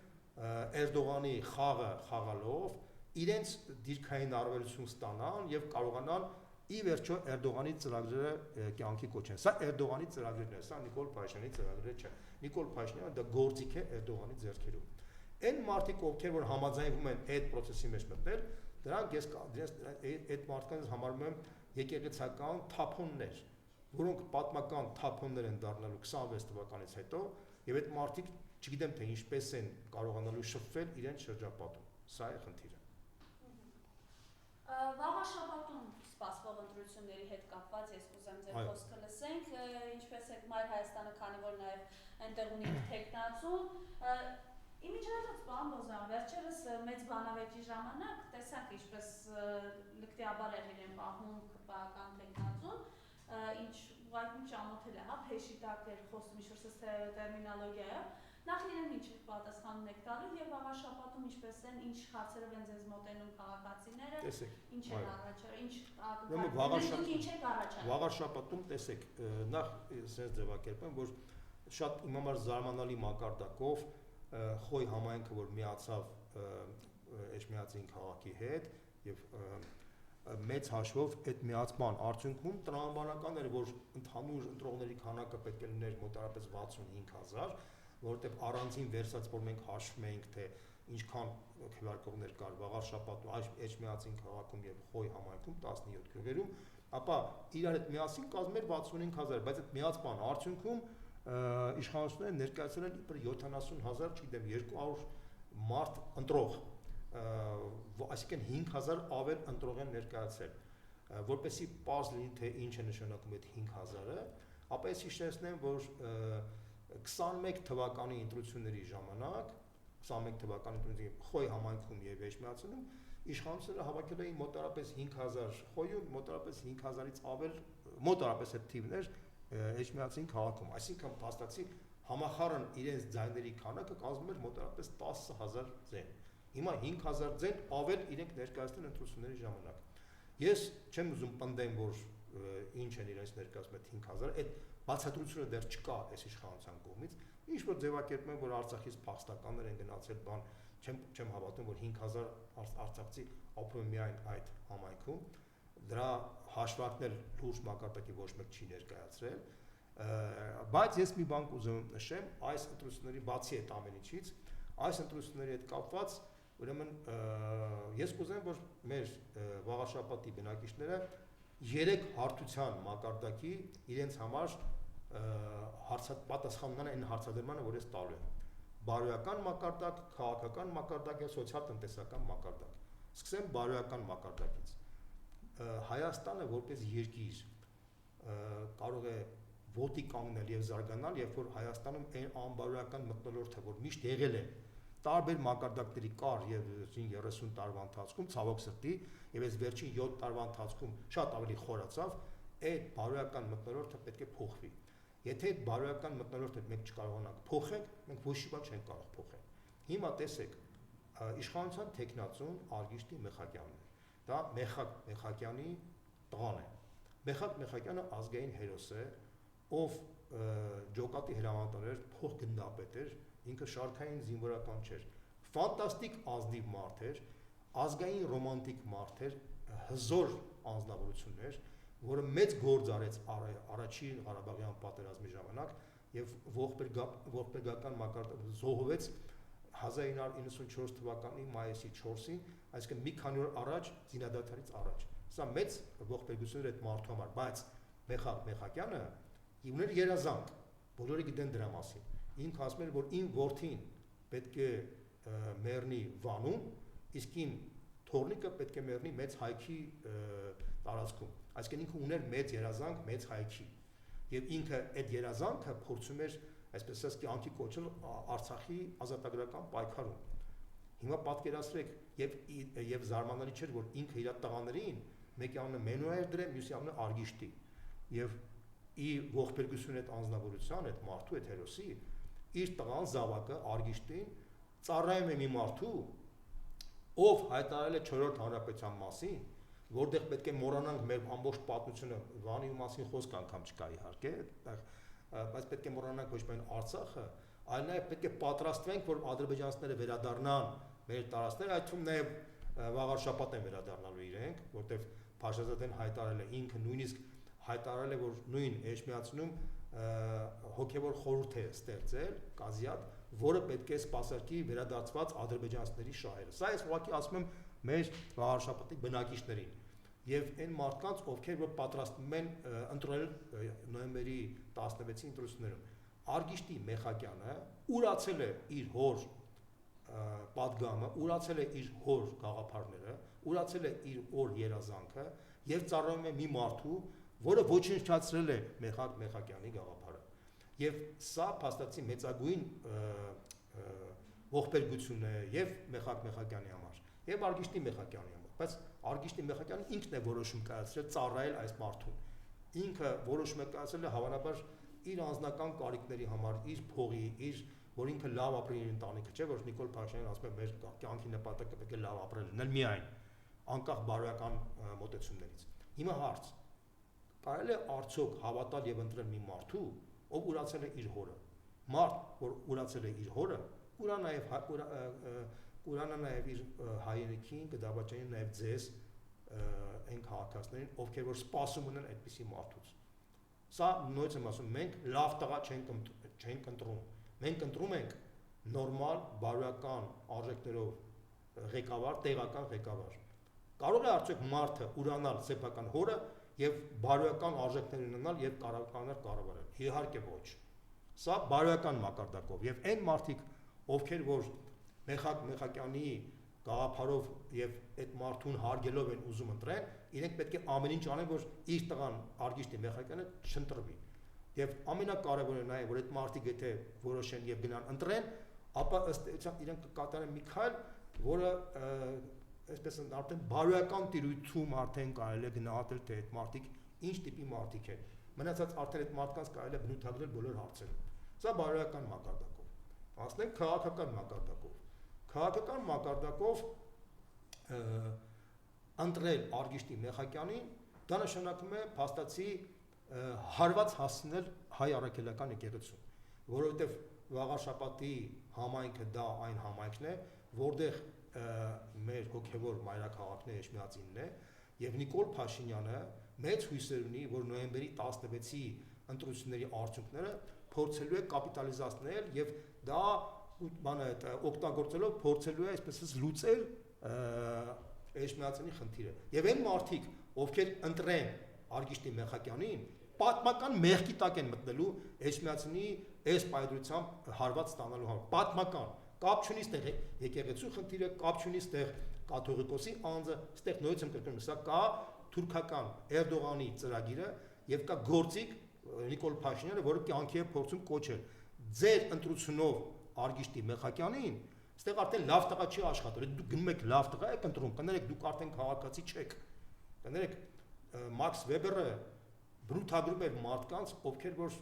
Էրդողանի խաղը խաղալով իրենց դիրքային առավելություն ստանան եւ կարողանան ի վերջո Էրդողանի ծրագրերը կյանքի կոչեն։ Սա Էրդողանի ծրագրերն է, սա Նիկոլ Փաշինյանի ծրագրերը չէ։ Նիկոլ Փաշինյանը դա գործիք է Էրդողանի ձեռքերում։ Այն մարդիկ, ովքեր որ համաձայնվում են այդ process-ի մեջ մտնել, դրանք ես այդ մարդկանց համարում եմ եկեղեցական թափոններ, որոնք պատմական թափոններ են դառնալու 26 թվականից հետո, եւ այդ մարդիկ չգիտեմ թե ինչպես են կարողանալու շփվել իրենց շրջապատում։ Սա է խնդիրը։ Վաղաշաբաթում սպասվող ընտրությունների հետ կապված ես կուզեմ ձեր խոսքը լսենք, ինչպես է Մայր Հայաստանը, քանի որ նաև այնտեղ ունի տեխնացուն։ Իմիջիայլոց բան Բոզոյան, վերջերս մեծ բանավեճի ժամանակ տեսանք ինչպես լկտիաբար եղել են պահում քպական տեխնացուն, ինչ ուղղակի ճամոթել է, հա, փեշի տակ էր խոսում ինչ-որ տերմինոլոգիայով։ Նախ իրեն ինչ պատասխանն եք տալու եւ վաղաշաբաթում ինչպես են, ինչ հարցերով են ձեզ մոտենում քաղաքացիները, ինչ են առաջարկում, ինչ եք առաջարկում։ Վաղաշաբաթում տեսեք, նախ sense ձևակերպեմ, որ շատ իմ համար զարմանալի մակարդակով Խոյ համայնքը, որ միացավ Էջմիածին քաղաքի հետ եւ մեծ հաշվով այդ միացման արդյունքում տրամաբանական էր, որ ընդհանուր ընտրողների քանակը պետք է լիներ մոտավորապես 65000, որովհետև առանձին վերցած որ մենք հաշվում էինք թե ինչքան քվեարկողներ կար Վաղարշապատում, Էջմիածին քաղաքում եւ Խոյ համայնքում 17 գյուղերում, ապա իրար հետ միասին կազմում էր 65000, բայց այդ միացման արդյունքում իշխանությունները ներկայացրել են իբր 70000, չգիտեմ 200 մարդ ընտրող, այսինքն 5000 ավել ընտրող են ներկայացել, որպեսզի պարզ լինի թե ինչ է նշանակում այդ 5000-ը, ապա ես հիշեցնեմ, որ 21 թվականի ընտրությունների ժամանակ, 21 թվականի ընտրությունների Խոյ համայնքում եւ Էջմիածինում իշխանությունները հավաքել էին մոտավորապես 5000 Խոյում, մոտավորապես 5000-ից ավել, մոտավորապես այդ թիվներ Էջմիածին քաղաքում, այսինքն փաստացի համախառն իրենց ձայների քանակը կազմում էր մոտավորապես 10,000 ձայն։ Հիմա 5,000 ձայն ավել իրենք ներկայացնել ընտրությունների ժամանակ։ Ես չեմ ուզում պնդեմ, որ ինչ են իրենց ներկայացնում այդ 5,000, այդ բացատրությունը դեռ չկա այս իշխանության կողմից։ Ինչ որ ձևակերպում են, որ Արցախից փախստականներ են գնացել, բան, չեմ հավատում, որ 5,000 արցախցի ապրում են միայն այդ համայնքում։ Դրա հաշվարկն էլ լուրջ մակարդակի ոչ մեկ չի ներկայացրել, բայց ես մի բան կուզեմ նշեմ, այս ընտրությունների բացի այդ ամեն ինչից, այս ընտրությունների հետ կապված, ուրեմն ես կուզեմ, որ մեր Վաղարշապատի բնակիչները 3 հարթության մակարդակի իրենց համար պատասխանան այն հարցադրմանը, որ ես տալու եմ։ Բարոյական մակարդակ, քաղաքական մակարդակ եւ սոցիալ-տնտեսական մակարդակ։ Սկսեմ բարոյական մակարդակից։ Հայաստանը որպես երկիր կարող է ոտի կանգնել եւ զարգանալ, երբ որ Հայաստանում այն անբարոյական մթնոլորտը, որ միշտ եղել է տարբեր մակարդակների կար եւ 30 տարվա ընթացքում, ցավոք սրտի, եւ այս վերջին 7 տարվա ընթացքում շատ ավելի խորացավ, այդ բարոյական մթնոլորտը պետք է փոխվի։ Եթե այդ բարոյական մթնոլորտը մենք չկարողանանք փոխել, մենք ոչ մի բան չենք կարող փոխել։ Հիմա տեսեք, իշխանության տեխնացուն Արգիշտի Մեխակյանն է։ Դա Մեխակ Մեխակյանի տղան է։ Մեխակ Մեխակյանը ազգային հերոս է, ով ջոկատի հրամանատար էր, փոխգնդապետ էր, ինքը շարքային զինվորական չէր, ֆանտաստիկ ազնիվ մարդ էր, ազգային ռոմանտիկ մարդ էր, հզոր անձնավորություն էր, որը մեծ գործ արեց առաջին Ղարաբաղյան պատերազմի ժամանակ եւ ողբերգական մակարդակը զոհվեց 1994 թվականի մայիսի 4-ին, այսինքն մի քանի օր առաջ զինադադարից առաջ։ Սա մեծ ողբերգություն էր այդ մարդու համար, բայց Մեխակ Մեխակյանը ուներ երազանք, բոլորը գիտեն դրա մասին։ Ինքը ասում էր, որ իմ որդին պետք է մեռնի Վանում, իսկ իմ թորնիկը պետք է մեռնի մեծ հայքի տարածքում։ Այսինքն ինքը ուներ մեծ երազանք, մեծ հայքի։ Եվ ինքը այդ երազանքը փորձում էր, այսպես ասած, կյանքի կոչել Արցախի ազատագրական պայքարում։ Հիմա պատկերացրեք, եւ զարմանալի չէր, որ ինքը իր տղաներին մեկի անունը Մենուա էր դրել, մյուսի անունը Արգիշտի։ Եվ իր ողբերգություն այդ անձնավորության, այդ մարդու, այդ հերոսի, իր տղան Զավակը Արգիշտին ծառայում է մի մարդու, ով հայտարարել է 4-րդ հանրապետության մասին, որտեղ պետք է մոռանանք մեր ամբողջ պատմությունը, Վանի մասին խոսք անգամ չկա իհարկե, բայց պետք է մոռանանք ոչ միայն Արցախը, այլ նաև պետք է պատրաստվենք, որ ադրբեջանցիները վերադառնան մեր տարածքները, այդ թվում նաև Վաղարշապատ են վերադառնալու իրենք, որտեղ Փաշազադեն հայտարարել է, ինքը նույնիսկ հայտարարել է, որ նույն Էջմիածնում հոգևոր խորհուրդ է ստեղծել, Կազիատ, որը պետք է սպասարկի վերադարձված ադրբեջանցիների շահերը։ Սա ես ուղղակի ասում եմ մեր Վաղարշապատի բնակիչներին եւ այն մարդկանց, ովքեր որ պատրաստվում են ընտրել նոյեմբերի 16-ի ընտրություններում։ Արգիշտի Մեխակյանը ուրացել է իր հոր պատգամը, ուրացել է իր հոր գաղափարները, ուրացել է իր օր երազանքը եւ ծառայում է մի մարդու, որը ոչնչացրել է Մեխակ Մեխակյանի գաղափարը։ Եվ սա փաստացի մեծագույն ողբերգություն է եւ Մեխակ Մեխակյանի համար, եւ Արգիշտի Մեխակյանի համար, բայց Արգիշտի Մեխակյանը ինքն է որոշում կայացրել ծառայել այս մարդուն։ Ինքը որոշում է կայացրել է հավանաբար իր անձնական կարիքների համար, իր փողի, իր որ ինքը լավ ապրի իր ընտանիքը, չէ՞ որ Նիկոլ Փաշինյանն ասում է մեր կյանքի նպատակը պետք է լավ ապրելն էլ միայն անկախ բարոյական մոտեցումներից։ Հիմա հարց. կարելի է արդյոք հավատալ եւ ընտրել մի մարդու, ով ուրացել է իր հորը։ Մարդ, որ ուրացել է իր հորը, Ուրանը նաև իր հայրենիքին, կդավաճանին նաև ձեզ այն քաղաքացիներին, ովքեր որ սպասում ունեն այդպիսի մարդուց։ Սա նույնպես եմ ասում, մենք լավ տղա չենք ընտրում։ Մենք ընտրում ենք նորմալ, բարոյական արժեքներով ղեկավար, տեղական ղեկավար։ Կարող է արդյոք մարդը ուրանալ սեփական հորը եւ բարոյական արժեքներ ունենալ եւ կառավարել։ Իհարկե ոչ։ Սա բարոյական մակարդակով եւ այն մարդիկ, ովքեր որ Մեխակ Մեխակյանի գաղափարով եւ այդ մարդուն հարգելով են ուզում ընտրեն, իրենք պետք է ամեն ինչ անեն, որ իր տղան Արգիշտի Մեխակյանը չընտրվի։ Եվ ամենակարևորը նա է, որ այդ մարդիկ եթե որոշեն եւ գնան ընտրեն, ապա ըստ էության իրենք կկատարեն մի քայլ, որը այսպես արդեն բարոյական տիրույթում արդեն կարելի է գնահատել, թե այդ մարդիկ ինչ տիպի մարդիկ են։ Մնացած արդեն այդ մարդկանց կարելի է բնութագրել բոլոր հարցերում։ Սա բարոյական մակարդակով։ Ասենք քաղաքական մակարդակով։ Քաղաքական մակարդակով ընտրել Արգիշտի Մեխակյանին, դա նշանակում է փաստացի հարված հասցնել հայ առաքելական եկեղեցուն, որովհետև Վաղարշապատի համայնքը դա այն համայնքն է, որտեղ մեր հոգևոր մայրաքաղաքն է Էջմիածինն է, եւ Նիկոլ Փաշինյանը մեծ հույսեր ունի, որ նոյեմբերի 16-ի ընտրությունների արդյունքները փորձելու է կապիտալիզացնել եւ դա օգտագործելով փորձելու է այսպես լուծել Էջմիածինի խնդիրը։ Եվ այն մարդիկ, ովքեր ընտրեն Արգիշտի Մեխակյանին, պատմական մեղքի տակ են մտնելու Էջմիածինի այս պայծրությամբ հարված ստանալու համար։ Պատմական կապ չունի ստեղ եկեղեցու խնդիրը, կապ չունի ստեղ կաթողիկոսի անձը, ստեղ նույնիսկ եմ կրկնում, սա կա թուրքական Էրդողանի ծրագիրը եւ կա գործիք Նիկոլ Փաշինյանը, որը կյանքի է փորձում կոչել ձեր ընտրությունով Արգիշտի Մեխակյանին, ստեղ արդեն լավ տղա չի աշխատել, դուք գնում եք լավ տղա եք ընտրում, կներեք դուք արդեն քաղաքացի չեք, կներեք Մաքս Վեբերը բնութագրում էր մարդկանց, ովքեր որ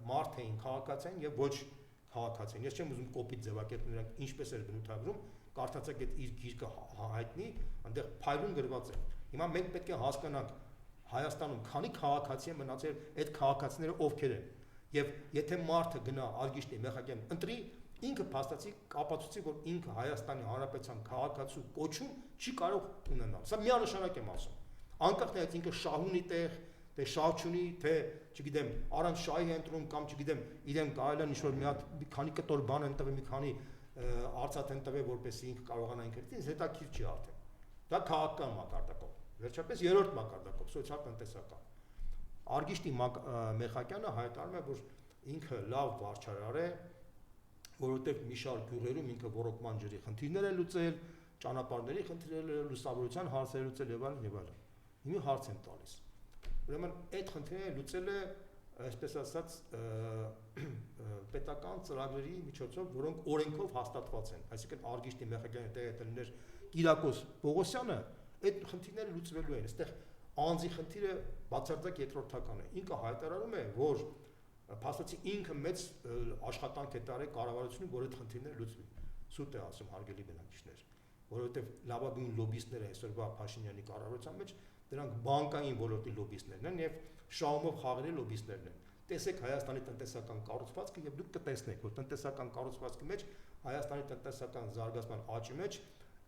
մարդ էին, քաղաքացի էին եւ ոչ քաղաքացի էին։ Ես չեմ ուզում կոպիտ ձևակերպել նրանք ինչպես էր բնութագրում, կարդացեք այդ իր գիրկը հայտնի, այնտեղ փայլուն գրված է։ Հիմա մենք պետք է հասկանանք Հայաստանում քանի քաղաքացի են մնացել, այդ քաղաքացիները ովքեր են։ Եվ եթե մարդը գնա Արգիշտի Մեխակյանին ընտրի, ինքը փաստացի կապացուցի, որ ինքը Հայաստանի Հանրապետության քաղաքացու կոչում չի կարող ունենալ։ Սա միանշանակ եմ ասում։ Անկախ նրանից ինքը շահ ունի տեղ, թե շահ չունի, թե չգիտեմ, առանց շահի է ընտրում կամ չգիտեմ, իրեն կարելի է ինչ-որ մի հատ քանի կտոր բան են տվել, մի քանի արծաթ են տվել, որպեսզի ինքը կարողանա ինքը ինձ հետաքրքիր չի արդեն։ Դա քաղաքական մակարդակով։ Վերջապես երրորդ մակարդակով, սոցիալ-տնտեսական։ Արգիշտի Մեխակյանը հայտարարում է, որ ինքը լավ վարչարար է, որովհետև մի շարք գյուղերում ինքը ոռոգման ջրի խնդիրներ է լուծել, ճանապարհների խնդիրներ է, լուսավորության հարցեր լուծել եւ այլն եւ այլն։ Հիմա հարց եմ տալիս։ Ուրեմն այդ խնդիրները լուծել է, այսպես ասած, պետական ծրագրերի միջոցով, որոնք օրենքով հաստատված են, այսինքն Արգիշտի Մեխակյանի տեղեկատվներ Կիրակոս Պողոսյանը այդ խնդիրները լուծվելու են։ Այստեղ անձի խնդիրը բացարձակ երկրորդական է։ Ինքը հայտարարում է, որ փաստացի ինքը մեծ աշխատանք է տարել կառավարությունում, որ այդ խնդիրները լուծվի։ Սուտ է ասում հարգելի բնակիչներ, որովհետև լավագույն լոբիստները այսօրվա Փաշինյանի կառավարության մեջ դրանք բանկային ոլորտի լոբիստներն են եւ շահումով խաղերի լոբիստներն են։ Տեսեք Հայաստանի տնտեսական կառուցվածքը եւ դուք կտեսնեք, որ տնտեսական կառուցվածքի մեջ Հայաստանի տնտեսական զարգացման աճի մեջ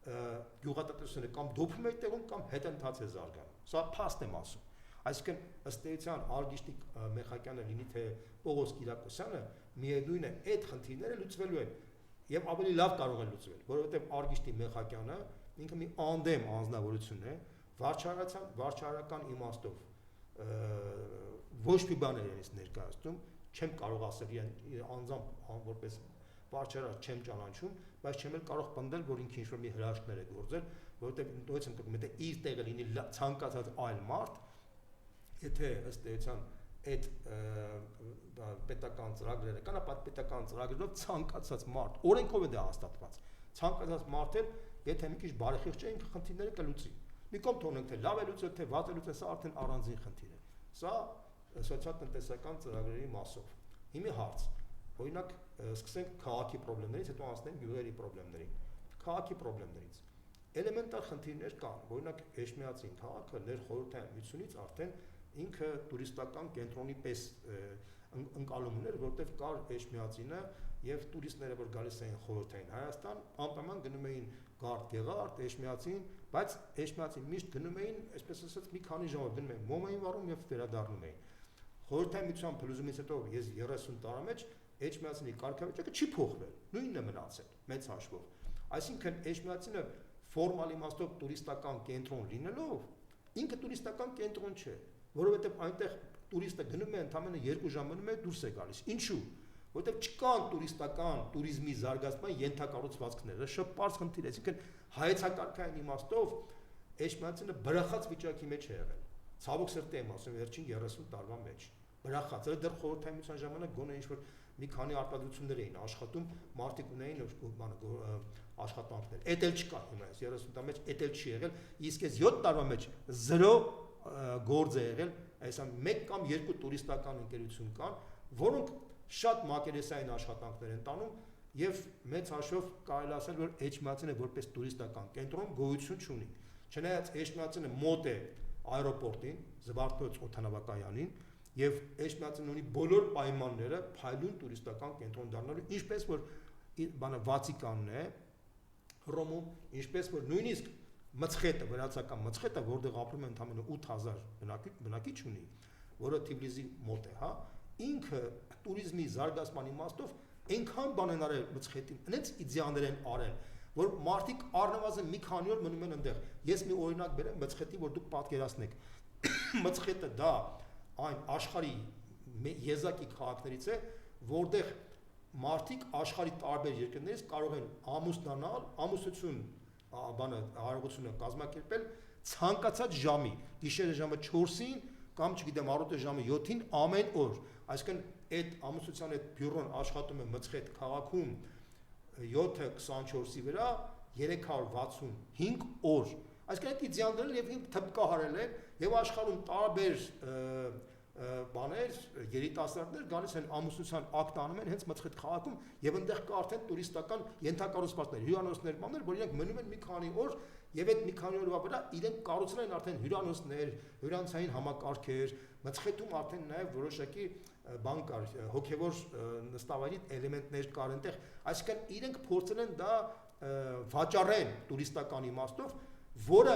գյուղատնտեսությունը կամ դոփում է տեղում կամ հետընթաց է զարգանում։ Սա փաստ եմ ասում։ Այսինքն ըստ էության Արգիշտի Մեխակյանը լինի թե Պողոս Կիրակոսյանը, միևնույն է այդ խնդիրները լուծվելու են եւ ավելի լավ կարող են լուծվել, որովհետեւ Արգիշտի Մեխակյանը ինքը մի անդեմ անձնավորություն է, վարչարական իմաստով ոչ մի բան է ինձ ներկայացնում, չեմ կարող ասել անձամբ որպես վարչարար չեմ ճանաչում, բայց չեմ էլ կարող պնդել, որ ինքը ինչ-որ մի հրաշքներ է գործել, որովհետև նույնիսկ եմ կգում, եթե իր տեղը լինի ցանկացած այլ մարդ, եթե ըստ էության այդ պետական ծրագրերը կան, ապա պետական ծրագրերով ցանկացած մարդ, օրենքով է դա հաստատված, ցանկացած մարդ էլ, եթե մի քիչ բարեխիղճ է, ինքը խնդիրները կլուծի։ Մի կողմ թողնենք, թե լավ է լուծել, թե վատ է լուծել, սա արդեն առանձին խնդիր է։ Սա սոցիալ-տնտեսական ծրագրերի մասով։ Հիմա հարց։ Օրինակ, սկսենք քաղաքի խնդիրներից, հետո անցնենք գյուղերի խնդիրներին։ Քաղաքի խնդիրներից էլեմենտար խնդիրներ կան, օրինակ Էջմիածին քաղաքը ներխորհրդային միությունից արդեն ինքը տուրիստական կենտրոնի պես ընկալում ուներ, որտեղ կար Էջմիածինը եւ տուրիստները, որ գալիս էին խորհրդային Հայաստան, անպայման գնում էին Գարդ Գեղարդ, Էջմիածին, բայց Էջմիածին միշտ գնում էին, այսպես ասած, մի քանի ժամ գնում էին, մոմ էին վառում եւ վերադառնում էին։ Խորհրդային միության փլուզումից հետո ես 30 տարի մեջ Էջմիածինի կարգավիճակը չի փոխվել, նույնն է մնացել, մեծ հաշվով։ Այսինքն Էջմիածինը ֆորմալ իմաստով տուրիստական կենտրոն լինելով, ինքը տուրիստական կենտրոն չէ, որովհետև այնտեղ տուրիստը գնում է ընդամենը 2 ժամ մնում է դուրս է գալիս։ Ինչու՞։ Որովհետև չկան տուրիստական туриզմի զարգացման ենթակառուցվածքներ, դա շատ པարզ խնդիր է, այսինքն հայեցակարգային իմաստով Էջմիածինը բրախած վիճակի մեջ է եղել։ Ցավոք սրտի եմ ասում, վերջին 30 տարվա մեջ բրախած, դեռ խորհրդային միության ժամանակ գոնե ինչ-որ մի քանի արտադրություններ էին աշխատում, մարդիկ ունեին աշխատանքներ։ Էդ էլ չկա հիմա, 30 տարվա մեջ էդ էլ չի եղել, իսկ այս 7 տարվա մեջ 0 գործ է եղել, այսինքն 1 կամ 2 տուրիստական ընկերություն կան, որոնք շատ մակերեսային աշխատանքներ են տանում եւ մեծ հաշվով կարելի ասել որ Էջմիածինը որպես տուրիստական կենտրոն գոյություն չունի։ Չնայած Էջմիածինը մոտ է аэроպորտին, Զվարթնոց օդանավակայանին եւ Էջմիածինը ունի բոլոր պայմանները փայլուն տուրիստական կենտրոն դառնալու, ինչպես որ բանը Վատիկանն է Հռոմում, ինչպես որ նույնիսկ Մցխետը, վրացական Մցխետը, որտեղ ապրում է ընդամենը 8000 բնակիչ ունի, որը Թիֆլիսի մոտ է, հա, ինքը տուրիզմի զարգացման իմաստով այնքան բան են արել Մցխետին, այնց իդեալներ են արել, որ մարդիկ առնվազն մի քանի օր մնում են այնտեղ։ Ես մի օրինակ բերեմ Մցխետի, որ դուք պատկերացնեք։ Մցխետը դա այն աշխարհի եզակի քաղաքներից է, որտեղ մարդիկ աշխարհի տարբեր երկրներից կարող են ամուսնանալ, ամուսնություն բանը հարաբերությունը կազմակերպել ցանկացած ժամի, գիշերը ժամը 4-ին կամ չգիտեմ առօրյա ժամը 7-ին ամեն օր։ Այսինքն այդ ամուսնության այդ բյուրոն աշխատում է Մցխետ քաղաքում 7-24-ի վրա 365 օր։ Այսինքն այդ իդեալներն եւ թպկահարել են եւ աշխարհում տարբեր բաներ, երիտասարդներ գալիս են ամուսնության ակտ անում են հենց Մցխետ քաղաքում եւ այնտեղ կա արդեն տուրիստական ենթակառուցվածքներ, հյուրանոցներ, բաներ, որ իրենք մնում են մի քանի օր եւ այդ մի քանի օրվա վրա իրենք կառուցել են արդեն հյուրանոցներ, հյուրանոցային համակարգեր, Մցխետում արդեն նաեւ որոշակի բան կար, հոգեվոր նստավայրի էլեմենտներ կար այնտեղ, այսինքն իրենք փորձել են դա վաճառեն տուրիստական իմաստով, որը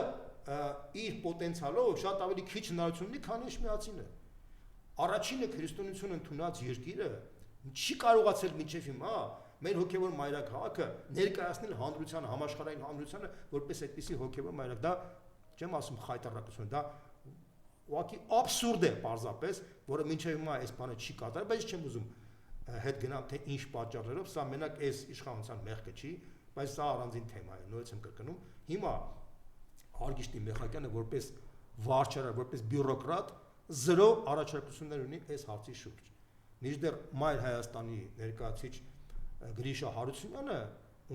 իր պոտենցիալով շատ ավելի քիչ հնարություն ունի, քան Էջմիածինը։ Առաջինը քրիստոնեություն ընդունած երկիրը չի կարողացել մինչև հիմա մեր հոգևոր մայրաքաղաքը ներկայացնել հանրության, համաշխարհային հանրությանը որպես այդպիսի հոգևոր մայրաքաղաք, դա չեմ ասում խայտարակություն, դա ուղղակի աբսուրդ է պարզապես, որը մինչև հիմա այս բանը չի կատարել, բայց չեմ ուզում հետ գնամ թե ինչ պատճառներով, սա մենակ այս իշխանության մեղքը չի, բայց սա առանձին թեմա է, նորից եմ կրկնում։ Հիմա Արգիշտի Մեխակյանը որպես վարչարար, որպես բյուրոկրատ զրո առաջարկություններ ունի այս հարցի շուրջ։ Մինչդեռ Մայր Հայաստանի ներկայացուցիչ Գրիշա Հարությունյանը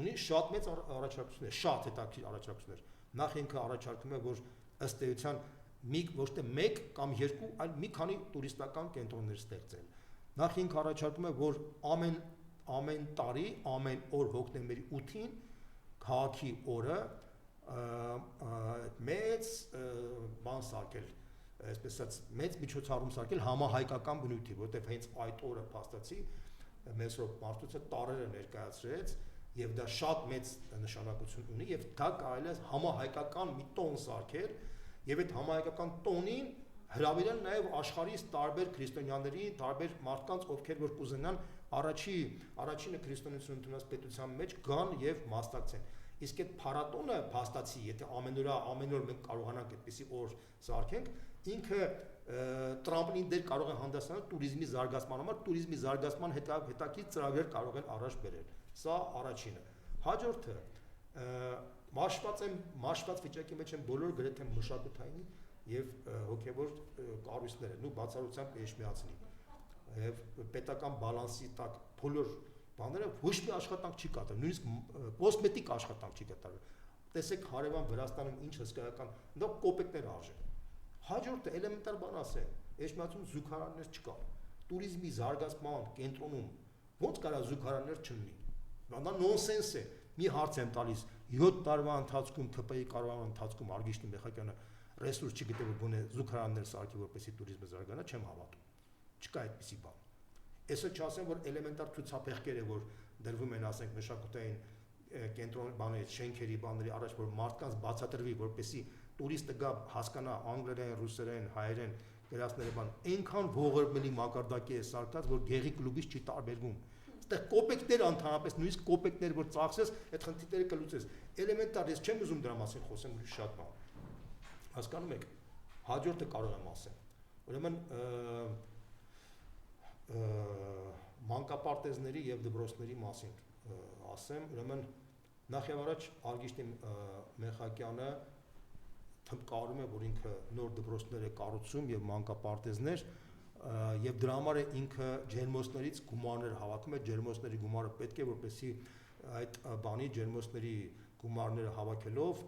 ունի շատ մեծ առաջարկություններ, շատ հետաքրքիր առաջարկություններ։ Նախ ինքը առաջարկում է, որ ըստ էության ոչ թե 1 կամ 2, այլ մի քանի տուրիստական կենտրոններ ստեղծել։ Նախ ինքը առաջարկում է, որ ամեն տարի, ամեն օր հոկտեմբերի 8-ին քաղաքի օրը մեծ բան սարքել, այսպես ասած մեծ միջոցառում սարքել համահայկական բնույթի, որտեղ հենց այդ օրը փաստացի Մեսրոպ Մարտուցը տարերը ներկայացրեց եւ դա շատ մեծ նշանակություն ունի եւ դա կարելի է համահայկական մի տոն սարքել եւ այդ համահայկական տոնին հրավիրել նաեւ աշխարհի տարբեր քրիստոնյաների, տարբեր մարդկանց, ովքեր որ կուզենան առաջինը քրիստոնեություն ընդունած պետության մեջ գան եւ մասնակցեն։ Իսկ այդ փառատոնը փաստացի, եթե ամեն օր մենք կարողանանք այդպիսի օր սարքենք, ինքը տրամպլին դեր կարող է հանդիսանալ տուրիզմի զարգացման համար, տուրիզմի զարգացման հետաքրքիր ծրագրեր կարող են առաջ բերել։ Սա առաջինը։ Հաջորդը մաշված վիճակի մեջ են բոլոր գրեթե մշակութային եւ հոգեվոր կառույցները, նու բացառությամբ Էջմիածինի եւ պետական բալանսի տակ բոլոր բաները ոչ մի աշխատանք չի կատարվում, նույնիսկ կոսմետիկ աշխատանք չի կատարվում։ Տեսեք հարևան Վրաստանում ինչ հսկայական, դա կոպեկներ արժեն։ Հաջորդը էլեմենտար բան ասեմ, Էջմիածինում զուգարաններ չկա։ Տուրիզմի զարգացման կենտրոնում ո՞նց կարա զուգարաններ չլինի։ Դա նոնսենս է։ Մի հարց եմ տալիս 7 տարվա ընթացքում ԹՊ-ի կառավարման ընթացքում Արգիշտի Մեխակյանը ռեսուրս չգիտե որ գոնե զուգարաններ սարքի որպեսզի տուրիզմը զարգանա, չեմ հավատում։ Չկա այդպիսի բան։ Այսը չասեմ, որ էլեմենտար ցուցափեղկեր է, որ դրվում են, ասենք, մշակութային կենտրոն բաների, շենքերի բաների առաջ, որ մարդկանց բացատրվի, որպեսզի տուրիստը գա հասկանա անգլերեն, ռուսերեն, հայերեն գրածները բան, այնքան ողորմելի մակարդակի է սարքած, որ գեղի կլուբից չի տարբերվում։ Այստեղ կոպեկներ ընդհանրապես, նույնիսկ կոպեկներ, որ ծախսես, այդ խնդիրները կլուծես։ Էլեմենտար, ես չեմ ուզում դրա մասին խոսեմ, ուրիշ շատ բան։ Հասկանում եք, հաջորդը կարող եմ ասել։ Ուրեմն մանկապարտեզների եւ դպրոցների մասին ասեմ, ուրեմն նախ եւ առաջ Արգիշտի Մեխակյանը թմկարում է, որ ինքը նոր դպրոցներ է կառուցում եւ մանկապարտեզներ եւ դրա համար է ինքը ջերմոցներից գումարներ հավաքում է, ջերմոցների գումարը պետք է որպեսզի այդ բանի ջերմոցների գումարները հավաքելով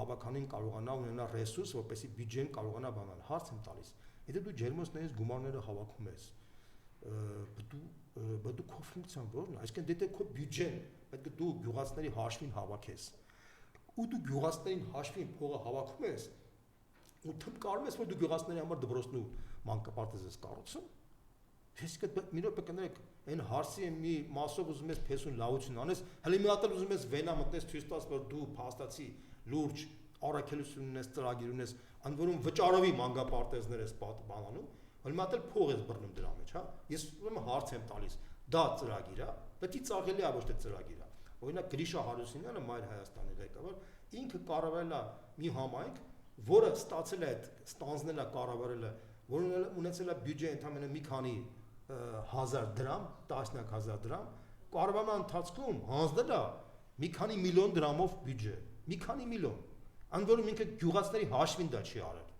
ավականին կարողանա ունենալ ռեսուրս, որպեսզի բյուջեն կարողանա բանալ։ Հարց եմ տալիս, եթե դու ջերմոցներից գումարները հավաքում ես, բդու քո ֆունկցիան որն է, այսինքն դե քո բյուջեն պետք է դու գյուղացների հաշվին հավաքես։ Ու դու գյուղացներին հաշվին փողը հավաքում ես, ու թմկարում ես, որ դու գյուղացների համար դպրոցն ու մանկապարտեզ ես կառուցում։ Իսկ մի րոպե կներեք, այն հարցի մի մասով ուզում ես փեսուն լավություն անես, հələ մի հատ էլ ուզում ես վենա մտնես ցույց տաս, որ դու փաստացի լուրջ առաքելություն ունես, ծրագիր ունես, ընդ որում վճարովի մանկապարտեզներ ես բանանում, հələ մի հատ էլ փող ես բռնում դրա մեջ, հա։ Ես ուրեմն հարց եմ տալիս, դա ծրագիր է, պետք է ծաղելի է, ոչ թե ծրագիր է։ Օրինակ Գրիշա Հարությունյանը, Մայր Հայաստանի ղեկավար, ինքը կառավարել է մի համայնք, որը ստացել է այդ ստանձնել է կառավարելը, որը ունեցել է բյուջե ընդամենը մի քանի 1000 դրամ, 10000 դրամ, կառավարման ընթացքում հանձնել է մի քանի միլիոն դրամով բյուջե, մի քանի միլիոն, ընդ որում ինքը գյուղացների հաշվին դա չի արել։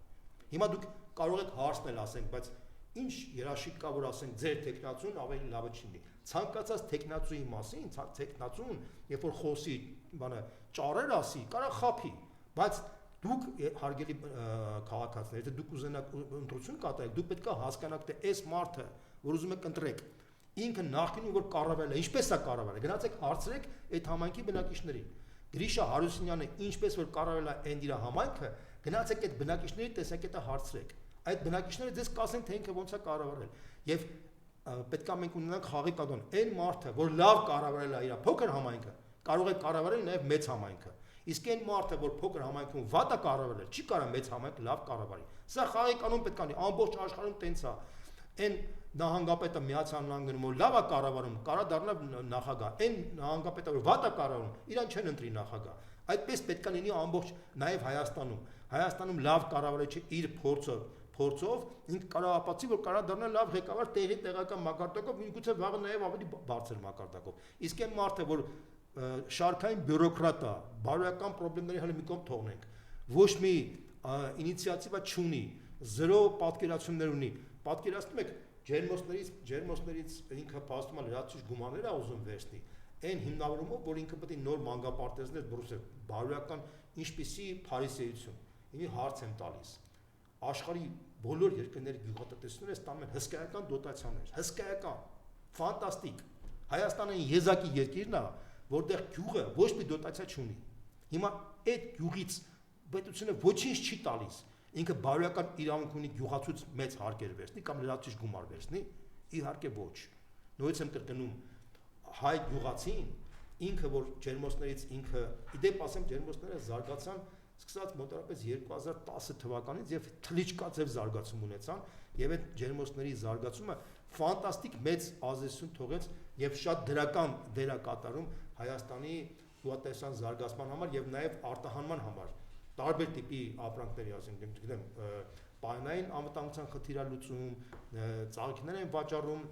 Հիմա դուք կարող եք հարցնել, ասենք, բայց ինչ երաշիկ կա, որ ասենք ձեր տեխնացուն ավելի լավը չի լինի։ Ցանկացած տեխնացուի մասին, տեխնացուն, երբ որ խոսի, բանը ճարեր ասի, կարա խափի, բայց դուք հարգելի քաղաքացիներ, եթե դուք ուզենաք ընտրություն կատարեք, դուք պետք է հասկանաք, թե այս մարդը, որ ուզում եք ընտրեք, ինքը նախկինում որ կառավարել է, ինչպես է կառավարել, գնացեք հարցրեք այդ համայնքի բնակիչներին։ Գրիշա Հարությունյանը ինչպես որ կառավարել է այն իր համայնքը, գնացեք այդ բնակիչների տեսակետը հարցրեք։ Այդ բնակիչները ձեզ կասեն, թե ինքը ոնց է կառավարել։ Եվ պետք է մենք ունենանք խաղի կանոն։ Այն մարդը, որ լավ կառավարել է իր փոքր համայնքը, կարող է կառավարել նաև մեծ համայնքը։ Իսկ այն մարդը, որ փոքր համայնքում վատ է կառավարել, չի կարող մեծ համայնք լավ կառավարի։ Սա խաղի կանոն պետք է լինի, ամբողջ աշխարհում տենց է։ Այն նահանգապետը Միացյալ Նահանգներում որ լավ է կառավարում, կարա դառնա նախագահ։ Այն նահանգապետը որ վատ է կառավարում, իրան չեն ընտրի նախագահ։ Այդպես պետք է լինի ամբողջ նաև Հայաստանում։ Հայաստանում լավ կառավարիչը իր փորձով ինքը կարող ապացուցի, որ կարող դառնա լավ ղեկավար տեղի տեղական մակարդակով, միգուցե վաղը նաև ավելի բարձր մակարդակով։ Իսկ այն մարդը, որ շարքային բյուրոկրատ է, բարոյական խնդիրների հələ մի կողմ թողնենք, ոչ մի ինիցիատիվա չունի, զրո պատկերացումներ ունի։ Պատկերացնում եք, ջերմոցներից ինքը փաստում է լրացուցիչ գումարներ է ուզում վերցնի։ Այն հիմնավորումով, որ ինքը պետք է նոր մանկապարտեզներ բրուսել, բարոյական ինչպիսի փարիսեություն։ Ինի հարց եմ տալիս։ Աշխարհի բոլոր երկրների գյուղատնտեսությունները ստանում են հսկայական դոտացիաներ, հսկայական, ֆանտաստիկ։ Հայաստանը եզակի երկիրն է, որտեղ գյուղը ոչ մի դոտացիա չունի։ Հիմա այդ գյուղից պետությունը ոչինչ չի տալիս։ Ինքը բարոյական իրավունք ունի գյուղացուց մեծ հարկեր վերցնի կամ լրացուցիչ գումար վերցնի, իհարկե ոչ։ Նույնիսկ եմ կրկնում, հայ գյուղացին ինքը որ ջերմոցներից ինքը իդեպ ասեմ ջերմոցները զարգացան սկսած մոտավորապես 2010 թվականից եւ թլիչկաձև զարգացում ունեցան եւ այդ ջերմոցների զարգացումը ֆանտաստիկ մեծ ազդեցություն թողեց եւ շատ դրական դեր է կատարում Հայաստանի գյուղատնտեսության զարգացման համար եւ նաեւ արտահանման համար տարբեր տիպի ապրանքների, ասենք, գիտեմ, պայմանային անվտանգության խնդիր է լուծում, ծաղիկներ են վաճառում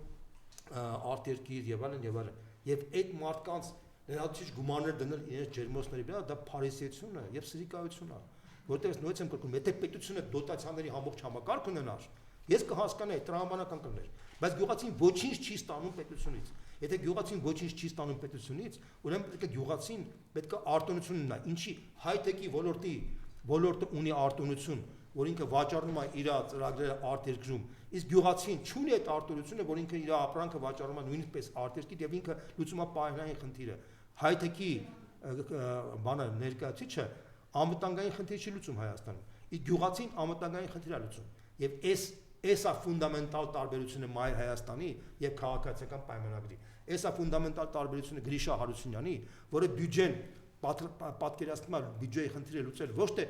արտերկիր եւ այլն եւ այլն։ Եվ այդ մարդկանց լրացուցիչ գումարներ դնել իրենց ջերմոցների վրա, դա փարիսեություն է եւ սրիկայություն է, որտեղ նույնպես եմ կրկնում, եթե պետությունը դոտացիաների ամբողջ համակարգ ունենար, ես կհասկանայի տրամաբանական կլներ, բայց գյուղացին ոչինչ չի ստանում պետությունից։ Եթե գյուղացին ոչինչ չի ստանում պետությունից, ուրեմն պետք է գյուղացին պետք է արտոնություն ունենա, ինչի հայ-թեքի ոլորտը ունի արտոնություն, որ ինքը վաճառում է իր ծրագրերը արտերկրում, իսկ գյուղացին չունի այդ արտոնությունը, որ ինքը իր ապրանքը վաճառում է նույնպես արտերկիր եւ ինքը լուծում է պայմանային խնդիրը։ Հայ-թեքի բանը ներկայացիչը անվտանգային խնդիր չի լուծում Հայաստանում, իսկ գյուղացին անվտանգային խնդիր է լուծում։ Եվ Էսա ֆունդամենտալ տարբերությունը Մայր Հայաստանի եւ քաղաքացիական պայմանագրի։ Էսա ֆունդամենտալ տարբերությունը Գրիշա Հարությունյանի, որը բյուջեն պատկերացնում է բյուջեի խնդիրը լուծել ոչ թե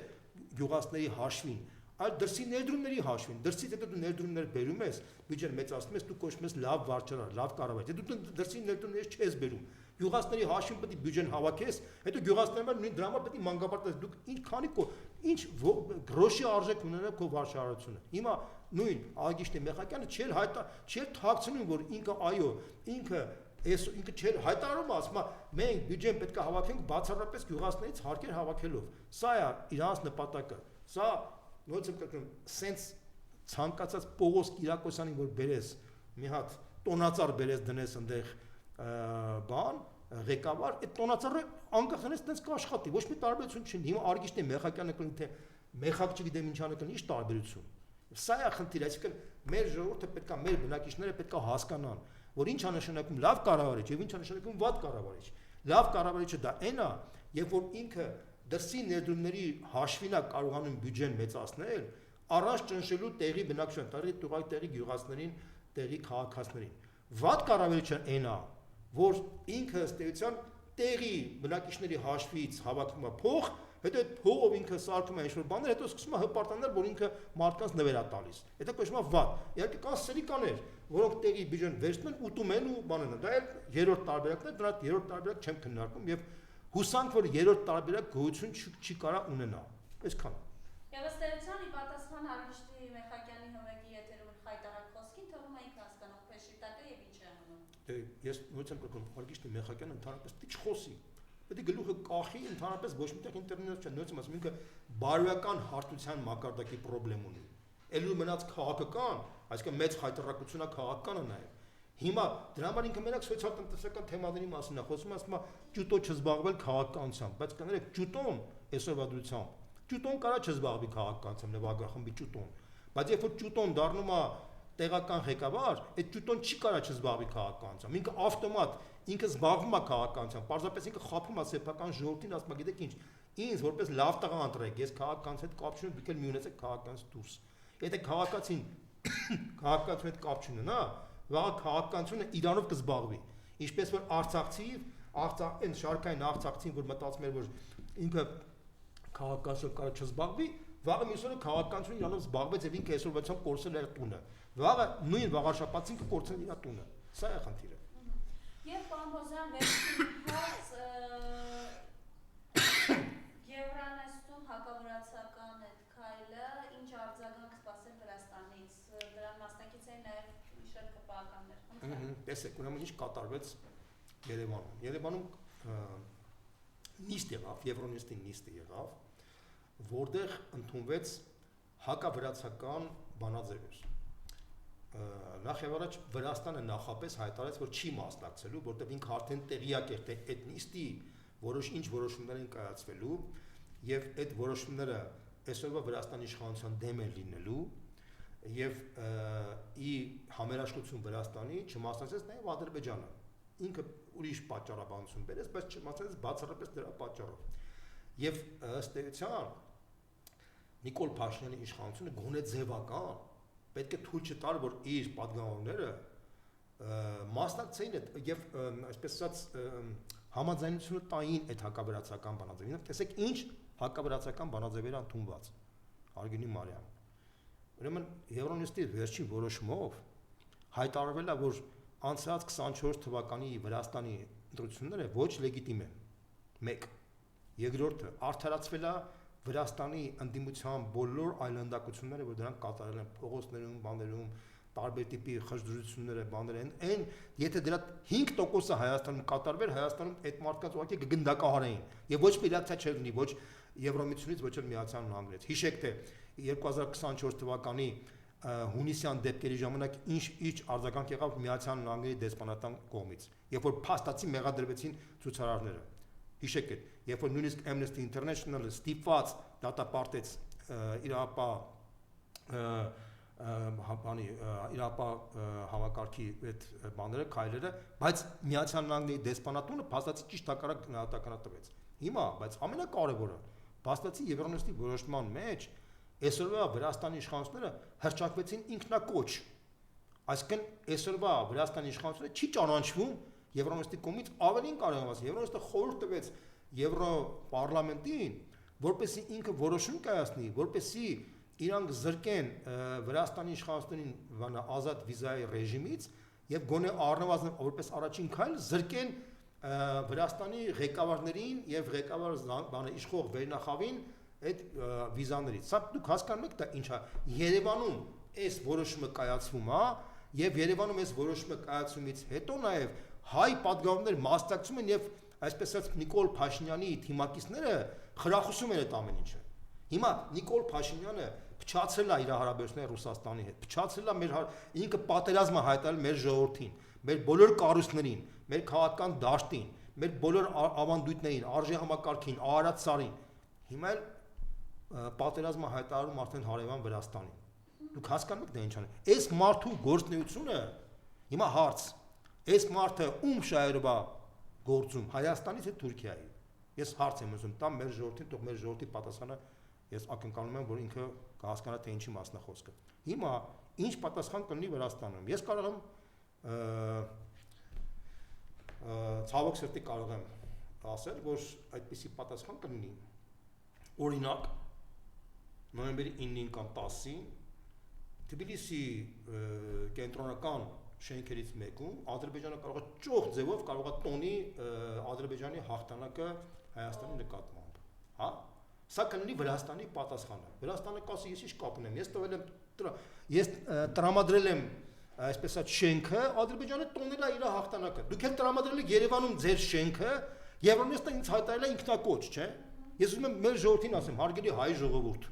գյուղացների հաշվին, այլ դրսի ներդրումների հաշվին։ Դրսից եթե դու ներդրումներ բերում ես, բյուջեն մեծացնում ես, դու կոչվում ես լավ վարչարար, լավ կառավարիչ։ Եթե դու դրսի ներդրումներ չես բերում, գյուղացների հաշվին պետք է բյուջեն հավաքես, հետո գյուղացիները նույն դրա համար պետք է մանկապարտեզ դուք ինչ գրոշի արժեք ունենա քո վարչարարությունը։ Հիմա նույն Ագիշտի Մեխակյանը չէր թաքցնում, որ ինքը այո, ինքը չէր հայտարարում, ասում է մենք բյուջեն պետք է հավաքենք բացառապես գյուղացիներից հարկեր հավաքելով։ Սա է իրանց նպատակը։ Սա նույնպես եմ կրկնում, սենց ցանկացած Պողոս Կիրակոսյանին որ բերես մի հատ տոնածառ բերես դնես այնտեղ բան ղեկավար, այդ տոնածառը անկախ դնես տենց կաշխատի, ոչ մի տարբերություն չի։ Հիմա Արգիշտի Մեխակյանը կլինի թե Մեխակ չգիտեմ ինչանը կլինի, ի՞նչ տարբերություն։ Սա է խնդիրը, այսինքն մեր ժողովուրդը պետքա մեր բնակիչները պետքա հասկանան, որ ինչ է նշանակում լավ կառավարիչ եւ ինչ է նշանակում վատ կառավարիչ։ Լավ կառավարիչը դա այն է, երբ որ ինքը դրսի ներդրումների հաշվին է կարողանում բյուջեն մեծացնել, առանց ճնշելու տեղի բնակչության, տեղի գյուղացիներին, տեղի քաղաքացիներին։ Վատ կառավարիչը այն է, որ ինքը ըստ էության տեղի բնակիչների հաշվից հավաքում է փող, հետո այդ փողով ինքը սարքում է ինչ-որ բաներ, հետո սկսում է հպարտանել, որ ինքը մարդկանց նվեր է տալիս։ Դա կոչվում է վատ։ Իհարկե կան սերիկաներ, որոնք տեղի բյուջեն վերցնում են, ուտում են ու բան են։ Դա էլ երրորդ տարբերակն է, դրա երրորդ տարբերակ չեմ քննարկում եւ հուսանք, որ երրորդ տարբերակ գոյություն չի կարա ունենա։ Այսքան։ Եվ ըստ էության ի պատասխան Հարգիշտի Մեխակյանի հովեկի եթերում խայտարակ խոսքին թվում է ինքը հասկանող փեշիտակը եւ ինչ է անում։ Դե ես նույնիսկ կրկնում Հարգիշտի Մեխակյանը ընդհանրապես դիչ խոսի։ Պետք է գլուխը կախի, ընդհանրապես ոչ միտեղ ինտերնետ չէ, նույնիսկ ասում ինքը բարոյական հարթության մակարդակի խնդրեմ ունի։ Ելու մնաց քաղաքական, այսինքն մեծ խայտարակությունա քաղաքականը նաեւ։ Հիմա դրա համար ինքը մենակ սոցիալ-տնտեսական թեմաների մասին է խոսում, ասում է ճուտո չզբաղվել քաղաքականությամբ, բայց կներեք ճուտոն այսօրվա դրությամբ ճուտոն կարա չզբաղվի քաղաքականությամբ, նվագախմբի ճուտոն, բայց երբ որ ճուտոն դառնում է տեղական ղեկավար, այդ ճուտոն չի կարա չզբաղվի քաղաքականությամբ, ինքը ավտոմատ ինքը զբաղվում է քաղաքականությամբ, պարզապես ինքը խափում է սեփական ժողովրդին, ասում է գիտեք ինչ, ինձ որպես լավ տղա ընտրեք, ես քաղաքականից հետ կապ չունեմ, դուք էլ մի ունեցեք քաղաքականից դուրս։ Եթե քաղաքացին քաղաքականից հետ կապ չունենա, վաղը քաղաքականությունը իրանով կզբաղվի։ Ինչպես որ այն շարքային արցախցին, որ մտածում էր, որ ինքը քաղաքականությամբ կարա չզբաղվի, վաղը մյուս օրը քաղաքականությունը իրանով զբաղվեց եւ ինքը այսօրվացիան կորցրել էր տունը։ Վաղը նույն վաղաշապացին կկորցնեն իր տունը։ Սա է խնդիրը։ Եվ Պամբոզյան վերջինս Եվրանեստում հակավրացական այդ քայլը ինչ արձագանք սպասել Վրաստանից, դրան մասնակից էին նաև մի շարք կպականներ։ Տեսեք, ուրեմն ինչ կատարվեց Երևանում։ Երևանում նիստ եղավ, Եվրոնեստի նիստը եղավ, որտեղ ընդունվեց հակավրացական բանաձևեր։ Նախ եւ առաջ Վրաստանը նախապես հայտարարեց, որ չի մասնակցելու, որտեղ ինքը արդեն տեղյակ էր, թե այդ նիստի ինչ որոշումներ են կայացվելու եւ այդ որոշումները այսօրվա Վրաստանի իշխանության դեմ են լինելու եւ ի համերաշխություն Վրաստանի չմասնակցեց նաեւ Ադրբեջանը։ Ինքը ուրիշ պատճառաբանություն բերեց, բայց չմասնակցեց բացառապես դրա պատճառով։ Եվ ըստ էության Նիկոլ Փաշինյանի իշխանությունը գոնե ձևական պետք է թույլ չտար, որ իր պատգամավորները մասնակցեին եւ այսպես ասած համաձայնությունը տային այդ հակավրացական բանաձևին։ Տեսեք ինչ հակավրացական բանաձևեր ընդունված։ Արգինի Մարիան։ Ուրեմն Եվրոնեստի վերջին որոշումով հայտարարվել է, որ անցած 24 թվականի Վրաստանի ընտրությունները ոչ լեգիտիմ են։ 1. Երկրորդը արդարացվել է Վրաստանի ընդդիմության բոլոր այլանդակությունները, որ դրանք կատարել են փողոցներում, բաներում, տարբեր տիպի խժդրությունները, բաներ են, այն եթե դրա 5%-ը Հայաստանում կատարվեր, Հայաստանում այդ մարդկանց ուղղակի կգնդակահարեին եւ ոչ մի ռեակցիա չէր լինի ոչ Եվրոմիությունից, ոչ էլ Միացյալ Նահանգներից։ Հիշեք, թե 2024 թվականի հունիսյան դեպքերի ժամանակ ինչ արձագանք եղավ Միացյալ Նահանգների դեսպանատան կողմից, երբ որ փաստացի մեղադրվեցին ցուցարարները։ Հիշեք, երբ որ նույնիսկ Amnesty International-ը ստիպված դատապարտեց իրապա համակարգի այդ բաները, քայլերը, բայց Միացյալ Նահանգների դեսպանատունը փաստացի ճիշտ հակառակ գնահատականը տվեց։ Հիմա, բայց ամենակարևորը, փաստացի Եվրոնեստի որոշման մեջ այսօրվա Վրաստանի իշխանությունները հրճակվեցին ինքնակոչ։ Այսինքն այսօրվա Վրաստանի իշխանությունը չի ճանաչվում Եվրոնեստի կողմից ավելին կարողանաց Եվրոնեստը խորհուրդ տվեց Եվրոպարլամենտին, որպեսզի ինքը որոշում կայացնի, որպեսզի իրանք զրկեն Վրաստանի իշխանություններին ազատ վիզայի ռեժիմից եւ գոնե առնվազն որպես առաջին քայլ զրկեն Վրաստանի ղեկավարներին եւ ղեկավար իշխող վերնախավին այդ վիզաներից։ Սա դուք հասկանում եք դա ինչ է։ Երևանում այս որոշումը կայացվում է եւ Երևանում այս որոշումը կայացումից հետո նաեւ հայ պատգամավորներ մասնակցում են եւ այսպես ասած Նիկոլ Փաշինյանի թիմակիցները խրախուսում են այդ ամեն ինչը։ Հիմա Նիկոլ Փաշինյանը փչացրել է իր հարաբերությունները Ռուսաստանի հետ, փչացրել է մեր ինքը պատերազմը հայտարարել մեր ժողովրդին, մեր բոլոր կառույցներին, մեր քաղաքական դաշտին, մեր բոլոր ավանդույթներին, արժե համակարգին, արարած սարին։ Հիմա էլ պատերազմը հայտարարում արդեն հարևան Վրաստանին։ Դուք հասկանում եք դա ինչ անում։ Այս մարդու գործունեությունը հիմա հարց։ Այս մարդը ում շահերով է գործում, Հայաստանից թե Թուրքիայի։ Ես հարց եմ ուզում տամ մեր ժողովրդին, թող մեր ժողովրդի պատասխանը ես ակնկալում եմ, որ ինքը կհասկանա թե ինչի մասն է խոսքը։ Հիմա ինչ պատասխան կլինի Վրաստանում։ Ես կարող եմ ցավոք սրտի կարող եմ ասել, որ այդպիսի պատասխան կլինի։ Օրինակ նոյեմբերի 9-ին կամ 10-ին Թբիլիսի կենտրոնական շենքերից մեկում Ադրբեջանը կարող է ճոխ ձևով կարող է տոնի Ադրբեջանի հաղթանակը Հայաստանի նկատմամբ, հա։ Սա կլինի Վրաստանի պատասխանը։ Վրաստանը կասի ես ինչ կապ ունեմ, ես տրամադրել եմ այսպես ասած շենքը, Ադրբեջանը տոնել է իր հաղթանակը։ Դուք եք տրամադրել եք Երևանում ձեր շենքը, Եվրոմեստը ինձ հայտարարել է ինքնակոչ, չէ։ Ես ուզում եմ մեր ժողովրդին ասեմ, հարգելի հայ ժողովուրդ,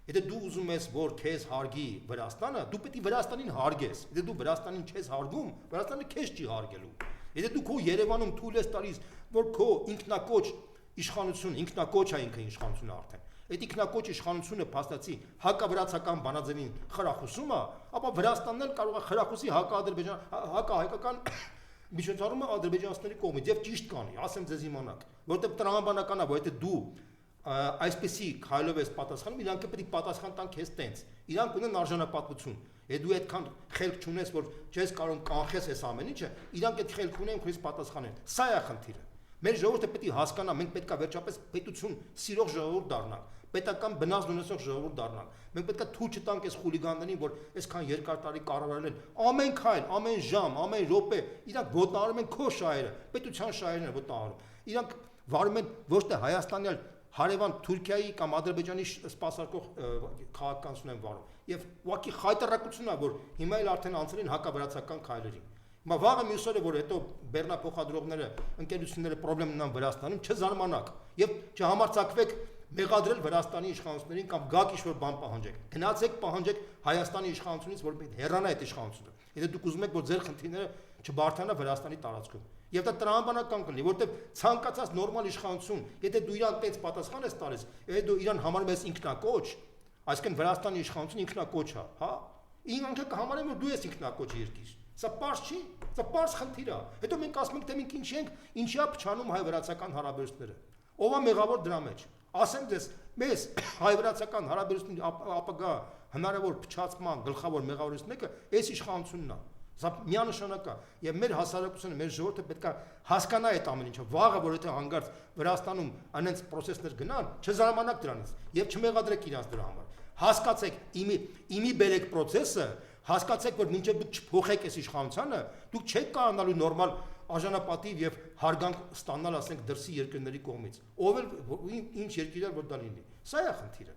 եթե դու ուզում ես, որ քեզ հարգի Վրաստանը, դու պետք է Վրաստանին հարգես։ Եթե դու Վրաստանին չես հարգում, Վրաստանը քեզ չի հարգելու։ Եթե դու քո Երևանում թույլ ես տալիս, որ քո ինքնակոչ իշխանություն, ինքնակոչ է ինքը իշխանությունը արդեն։ Այդ ինքնակոչ իշխանությունը փաստացի հակավրացական բանաձևին խրախուսումը, ապա Վրաստանն էլ կարող է խրախուսի հակահայկական միջոցառումը ադրբեջանցիների կողմից եւ ճիշտ կանի, ասեմ ձեզ իմանաք, որովհետեւ տրամաբանական է, որ եթե դու այսպեսի քայլով ես պատասխանում, իրանք պետք է պատասխան տան քեզ տենց։ Իրանք ունեն արժանապատվություն։ Եթե դու այդքան խելք չունես, որ չես կարող կանխես այս ամեն ինչը, իրանք այդ խելք ունեն քեզ պատասխանեն։ Սա է խնդիրը։ Մեր ժողովուրդը պետք է հասկանա, մենք պետք է վերջապես պետություն սիրող ժողովուրդ դառնանք, պետական բնազդ ունեցող ժողովուրդ դառնանք։ Մենք պետք է թույլ չտանք այս խուլիգաններին, որ այսքան երկար տարի կառավարել են, ամեն քայլ, ամեն ժամ, ամեն րոպե, իրանք ոտնահարում են քո շահերը, պետության շահերն են ոտնահարում։ Իրանք վարում են ոչ թե Հայաստանի, այլ հարևան Թուրքիայի կամ Ադրբեջանի սպասարկող քաղաքականություն են վարում։ Եվ ուղղակի խայտարակությունն է, որ հիմա էլ արդեն անցել են հակավրացական քայլերին։ Հիմա վաղը մյուս օրը, որ հետո բեռնափոխադրողները, ընկերությունները խնդրեմ ունենան Վրաստանում, չզարմանաք եւ չհամարձակվեք մեղադրել Վրաստանի իշխանություններին կամ գաք ինչ-որ բան պահանջեք։ Գնացեք պահանջեք Հայաստանի իշխանությունից, որ պետք է հեռանա այդ իշխանությունը։ Եթե դուք ուզում եք, որ ձեր խնդիրները չբարթանա Վրաստանի տարածքում։ Եվ դա տրամաբանական կլինի, որովհետև ցանկացած նորմալ իշխանություն, եթե դու իրան տենց պատասխան ես տալիս, եթե դու իրան համարում ես ինքնակոչ, այսինքն Վրաստանի իշխանությունը ինքնակոչ է, հա։ Ինքը կհամարեն, որ դու ես ինքնակոչ երկիր։ Սա պարզ չի, սա պարզ խնդիր է։ Հետո մենք ասում ենք, թե մենք ինչ ենք, ինչի է փչանում հայ-վրացական հարաբերությունները։ Ով է մեղավոր դրա մեջ։ Ասեմ ձեզ, մեզ հայ-վրացական հարաբերությունների ապագա հնարավոր փչացման գլխավոր մեղավորներից մեկը այս իշխանությունն է։ Սա միանշանակ է, եւ մեր հասարակությունը, մեր ժողովուրդը պետք է հասկանա այդ ամեն ինչը։ Վաղը, որ եթե հանգարց Վրաստանում այնց process-ներ գնան, չզարմանաք դրանից եւ չմեղադրեք իրանց դրա համար։ Հասկացեք, իմի բերեք process-ը, հասկացեք, որ մինչև դուք չփոխեք այս իշխանությանը, դուք չեք կարողանալու նորմալ արժանապատիվ եւ հարգանք ստանալ, ասենք, դրսի երկրների կողմից։ Ով էլ ինչ երկիր է, որ դա լինի։ Սա է խնդիրը։